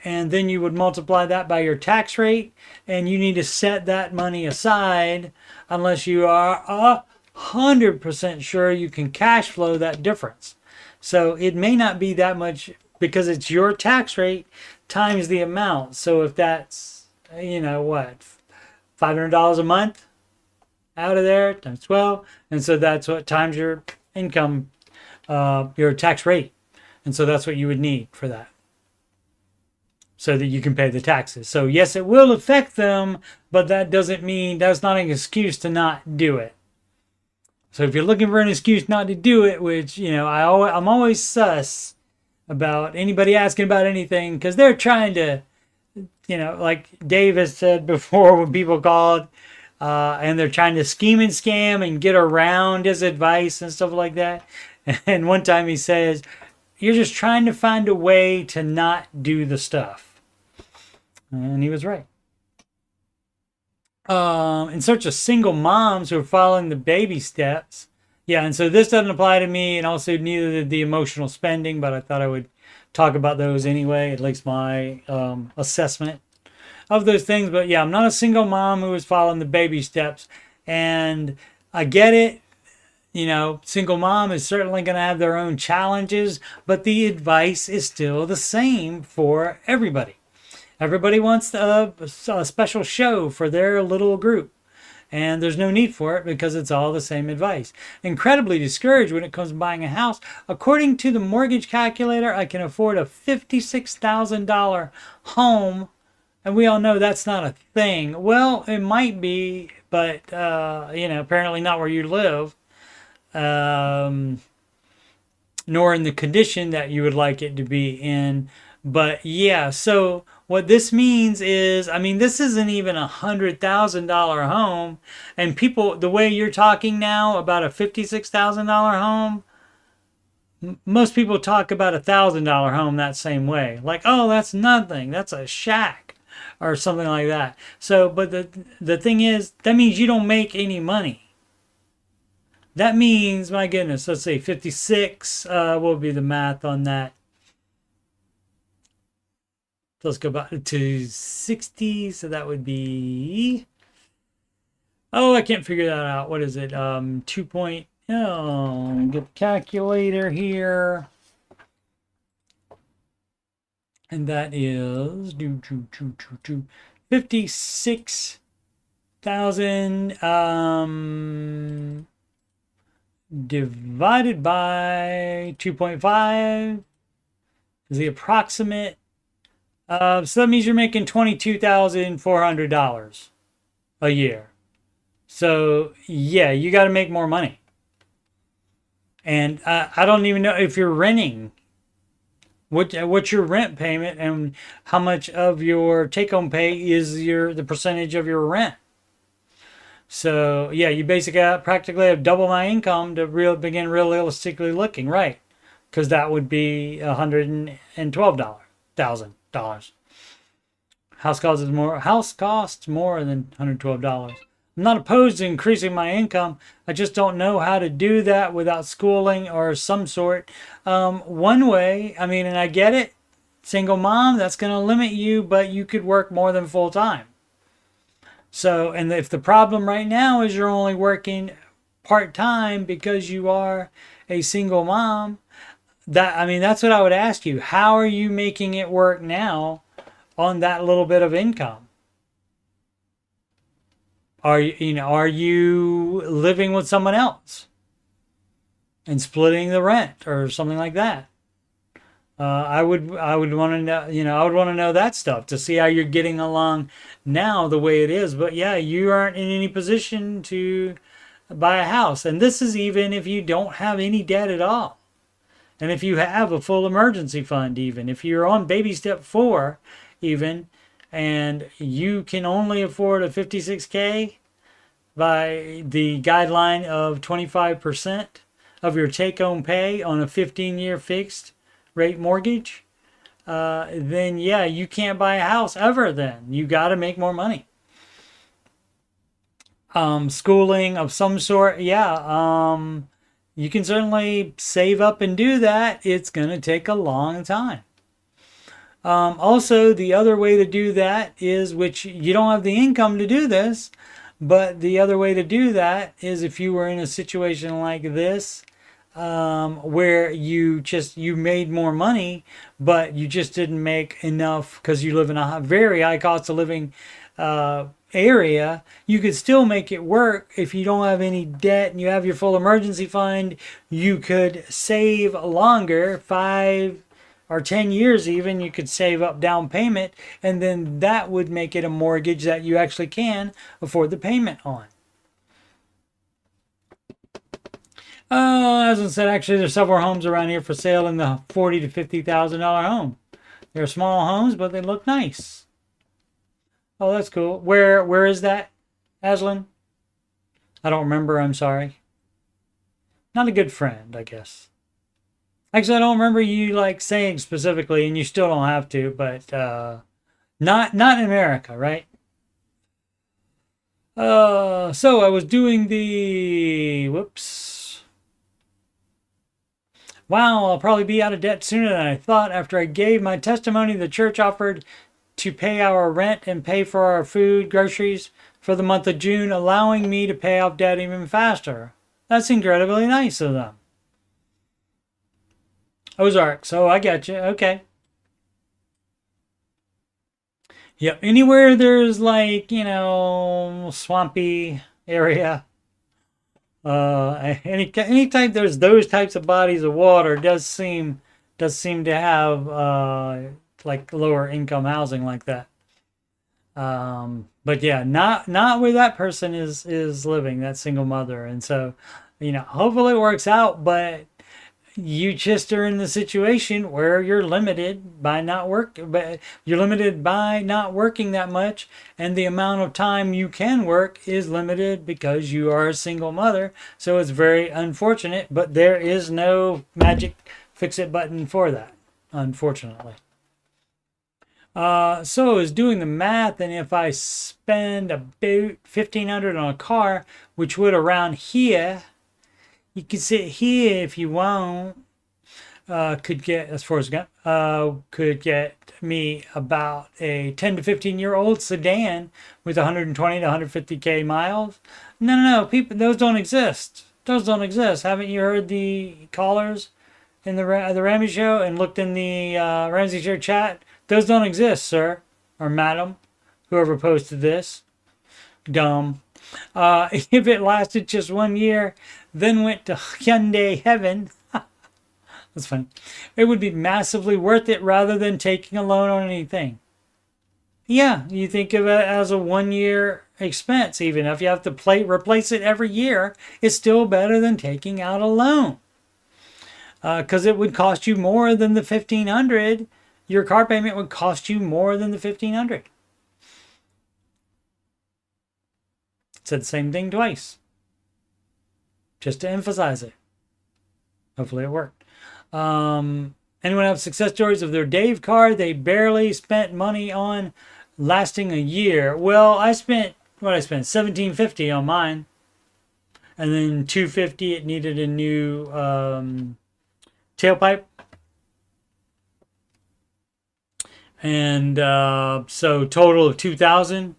and then you would multiply that by your tax rate, and you need to set that money aside unless you are 100% sure you can cash flow that difference. So it may not be that much because it's your tax rate times the amount. So if that's, what, $500 a month out of there times 12, and so that's what times your income, your tax rate, and so that's what you would need for that, so that you can pay the taxes. So yes, it will affect them, but that doesn't mean, that's not an excuse to not do it. So if you're looking for an excuse not to do it, which I'm always sus about anybody asking about anything, because they're trying to, like Dave has said before, when people called and they're trying to scheme and scam and get around his advice and stuff like that. And one time he says, you're just trying to find a way to not do the stuff. And he was right. In search of single moms who are following the baby steps. Yeah, and so this doesn't apply to me, and also neither did the emotional spending, but I thought I would talk about those anyway, at least my assessment of those things. But yeah, I'm not a single mom who is following the baby steps, and I get it. Single mom is certainly going to have their own challenges, but the advice is still the same for everybody. Everybody wants a special show for their little group, and there's no need for it because it's all the same advice. Incredibly discouraged when it comes to buying a house. According to the mortgage calculator, I can afford a $56,000 home, and we all know that's not a thing. Well, it might be, but apparently not where you live, nor in the condition that you would like it to be in. But yeah, so what this means is, this isn't even $100,000 home. And people, the way you're talking now about a $56,000 home, most people talk about $1,000 home that same way. Like, oh, that's nothing. That's a shack or something like that. So, but the thing is, that means you don't make any money. That means, my goodness, let's say 56, what would be the math on that? Let's go back to 60. So that would be, I can't figure that out. What is it? 2 point, get the calculator here. And that is 56,000 divided by 2.5 is the approximate. So that means you're making $22,400 a year. So yeah, you got to make more money. And I don't even know if you're renting. What's your rent payment, and how much of your take-home pay is the percentage of your rent? So yeah, you basically practically have double my income to begin realistically looking, right? Because that would be $112,000. House costs more than $112. I'm not opposed to increasing my income. I just don't know how to do that without schooling or some sort. One way, and I get it, single mom, that's going to limit you, but you could work more than full time. So, and if the problem right now is you're only working part time because you are a single mom, that's what I would ask you. How are you making it work now on that little bit of income? Are you living with someone else and splitting the rent or something like that? I would want to know, I would want to know that stuff to see how you're getting along now the way it is. But yeah, you aren't in any position to buy a house. And this is even if you don't have any debt at all. And if you have a full emergency fund, even if you're on baby step 4, even, and you can only afford a 56K by the guideline of 25% of your take-home pay on a 15-year fixed rate mortgage, then yeah, you can't buy a house ever. Then you got to make more money. Schooling of some sort, yeah. You can certainly save up and do that. It's going to take a long time. Also, the other way to do that is, which you don't have the income to do this, but the other way to do that is if you were in a situation like this, where you made more money, but you just didn't make enough because you live in a very high cost of living area. You could still make it work if you don't have any debt and you have your full emergency fund. You could save longer, 5 or 10 years even. You could save up down payment, and then that would make it a mortgage that you actually can afford the payment on. As I said, actually, there's several homes around here for sale in the $40,000 to $50,000 home. They're small homes, but they look nice. Oh, that's cool. Where is that, Aslan? I don't remember. I'm sorry. Not a good friend, I guess. Actually, I don't remember you like saying specifically, and you still don't have to. But not in America, right? So I was doing the whoops. Wow, I'll probably be out of debt sooner than I thought. After I gave my testimony, the church offered to pay our rent and pay for our food, groceries for the month of June, allowing me to pay off debt even faster. That's incredibly nice of them. Ozark, so I get you. Okay. Yep, anywhere there's like, swampy area. Any type there's those types of bodies of water does seem to have like lower income housing like that. But yeah, not where that person is living, that single mother. And so, hopefully it works out, but you just are in the situation where you're limited by not working that much, and the amount of time you can work is limited because you are a single mother. So it's very unfortunate, but there is no magic fix it button for that, unfortunately. So I was doing the math, and if I spend about $1,500 on a car, which would around here, you can sit here if you want. Could get, as far as could get me about a 10 to 15-year-old sedan with 120 to 150K miles. No, people, those don't exist. Those don't exist. Haven't you heard the callers in the Ramsey show and looked in the Ramsey show chat? Those don't exist, sir or madam, whoever posted this. Dumb. If it lasted just 1 year, then went to Hyundai heaven. That's funny. It would be massively worth it rather than taking a loan on anything. Yeah, you think of it as a 1 year expense. Even if you have to replace it every year, it's still better than taking out a loan. Because it would cost you more than the $1,500. Your car payment would cost you more than the $1,500. Said the same thing twice, just to emphasize it. Hopefully it worked. Anyone have success stories of their Dave car they barely spent money on lasting a year? Well, I spent $1,750 on mine, and then $250. It needed a new tailpipe, and so total of $2,000.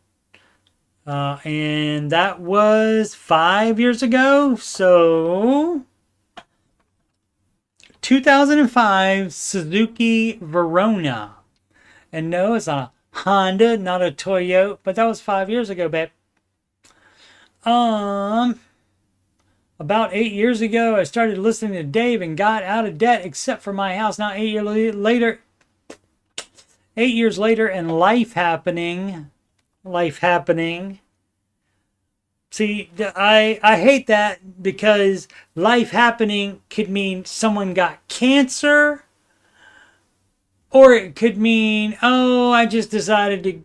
And that was 5 years ago. So 2005 Suzuki Verona. And no, it's not a Honda, not a Toyota, but that was 5 years ago, babe. About 8 years ago, I started listening to Dave and got out of debt except for my house. Now 8 years later, 8 years later, and life happening. See, I hate that because life happening could mean someone got cancer, or it could mean, oh, I just decided to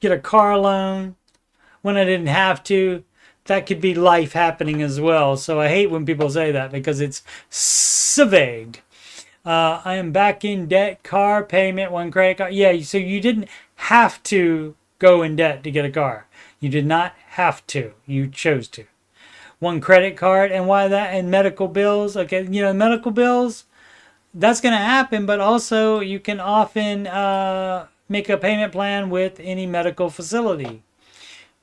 get a car loan when I didn't have to. That could be life happening as well. So I hate when people say that because it's so vague. I am back in debt, car payment, one credit card. Yeah, so you didn't have to go in debt to get a car. You did not have to. You chose to. One credit card, and why that? And medical bills. Okay, medical bills, that's going to happen, but also you can often make a payment plan with any medical facility.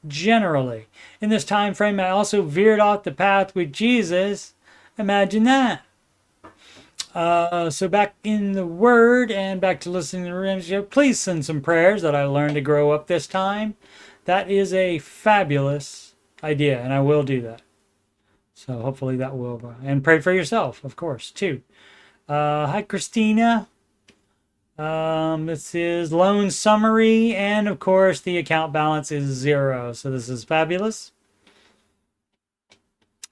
Generally, in this time frame, I also veered off the path with Jesus. Imagine that. So back in the Word and back to listening to the Ramsey Show. Please send some prayers that I learned to grow up this time. That is a fabulous idea, and I will do that. So hopefully that will. And pray for yourself, of course, too. Hi, Christina. This is loan summary, and of course the account balance is 0. So this is fabulous.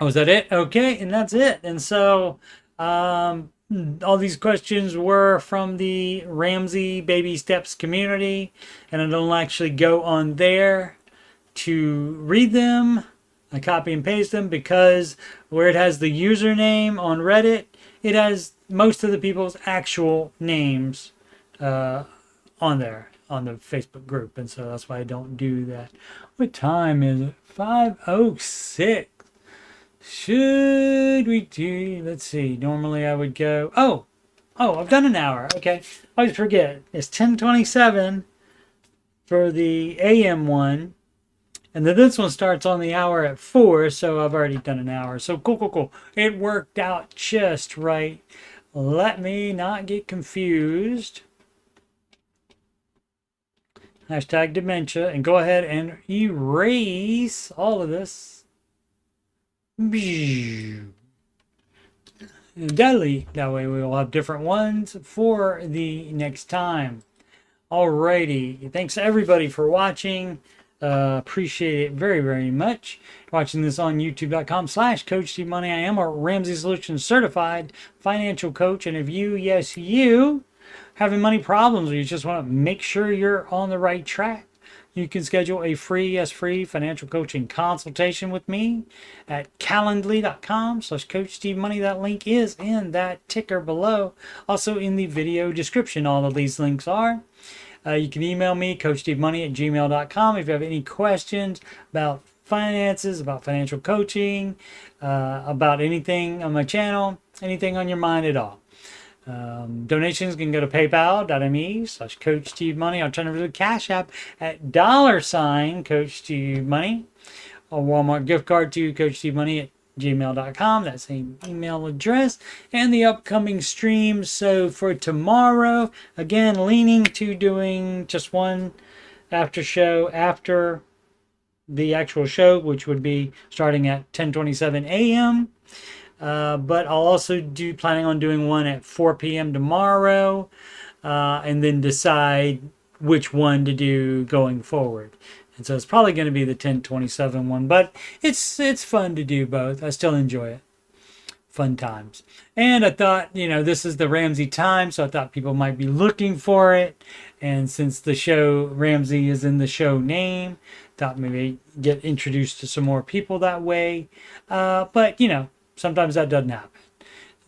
Oh, is that it? Okay, and that's it. And so all these questions were from the Ramsey Baby Steps community, and I don't actually go on there to read them. I copy and paste them because where it has the username on Reddit, it has most of the people's actual names on there on the Facebook group, and so that's why I don't do that. What time is it? 5:06. Should we do? Let's see. Normally I would go. Oh, I've done an hour. Okay, I always forget. It's 10:27 for the AM one, and then this one starts on the hour at 4. So I've already done an hour. So cool. It worked out just right. Let me not get confused. Hashtag dementia, and go ahead and erase all of this. Delete. That way we will have different ones for the next time. Alrighty. Thanks everybody for watching. Appreciate it very, very much. Watching this on youtube.com/coachstevemoney. I am a Ramsey Solutions certified financial coach, and if you, yes, you, having money problems or you just want to make sure you're on the right track, you can schedule a free financial coaching consultation with me at calendly.com/coachstevemoney. That link is in that ticker below. Also in the video description, all of these links are. You can email me, coachstevemoney@gmail.com, if you have any questions about finances, about financial coaching, about anything on my channel, anything on your mind at all. Donations can go to paypal.me/coachstevemoney. Alternatively, Cash App at $CoachSteveMoney. A Walmart gift card to coachstevemoney@gmail.com. That same email address. And the upcoming streams. So for tomorrow, again, leaning to doing just one after show after the actual show, which would be starting at 10:27 a.m. But I'll also planning on doing one at 4 p.m. tomorrow, and then decide which one to do going forward. And so it's probably going to be the 10:27 one, but it's fun to do both. I still enjoy it. Fun times. And I thought, this is the Ramsey time, so I thought people might be looking for it. And since the show Ramsey is in the show name, thought maybe get introduced to some more people that way. But sometimes that doesn't happen.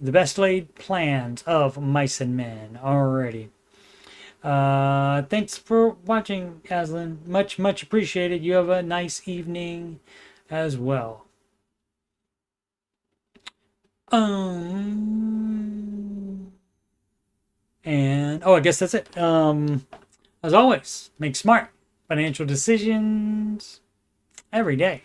The best laid plans of mice and men already. Thanks for watching, Aslan. Much, much appreciated. You have a nice evening as well. And I guess that's it. As always, make smart financial decisions every day.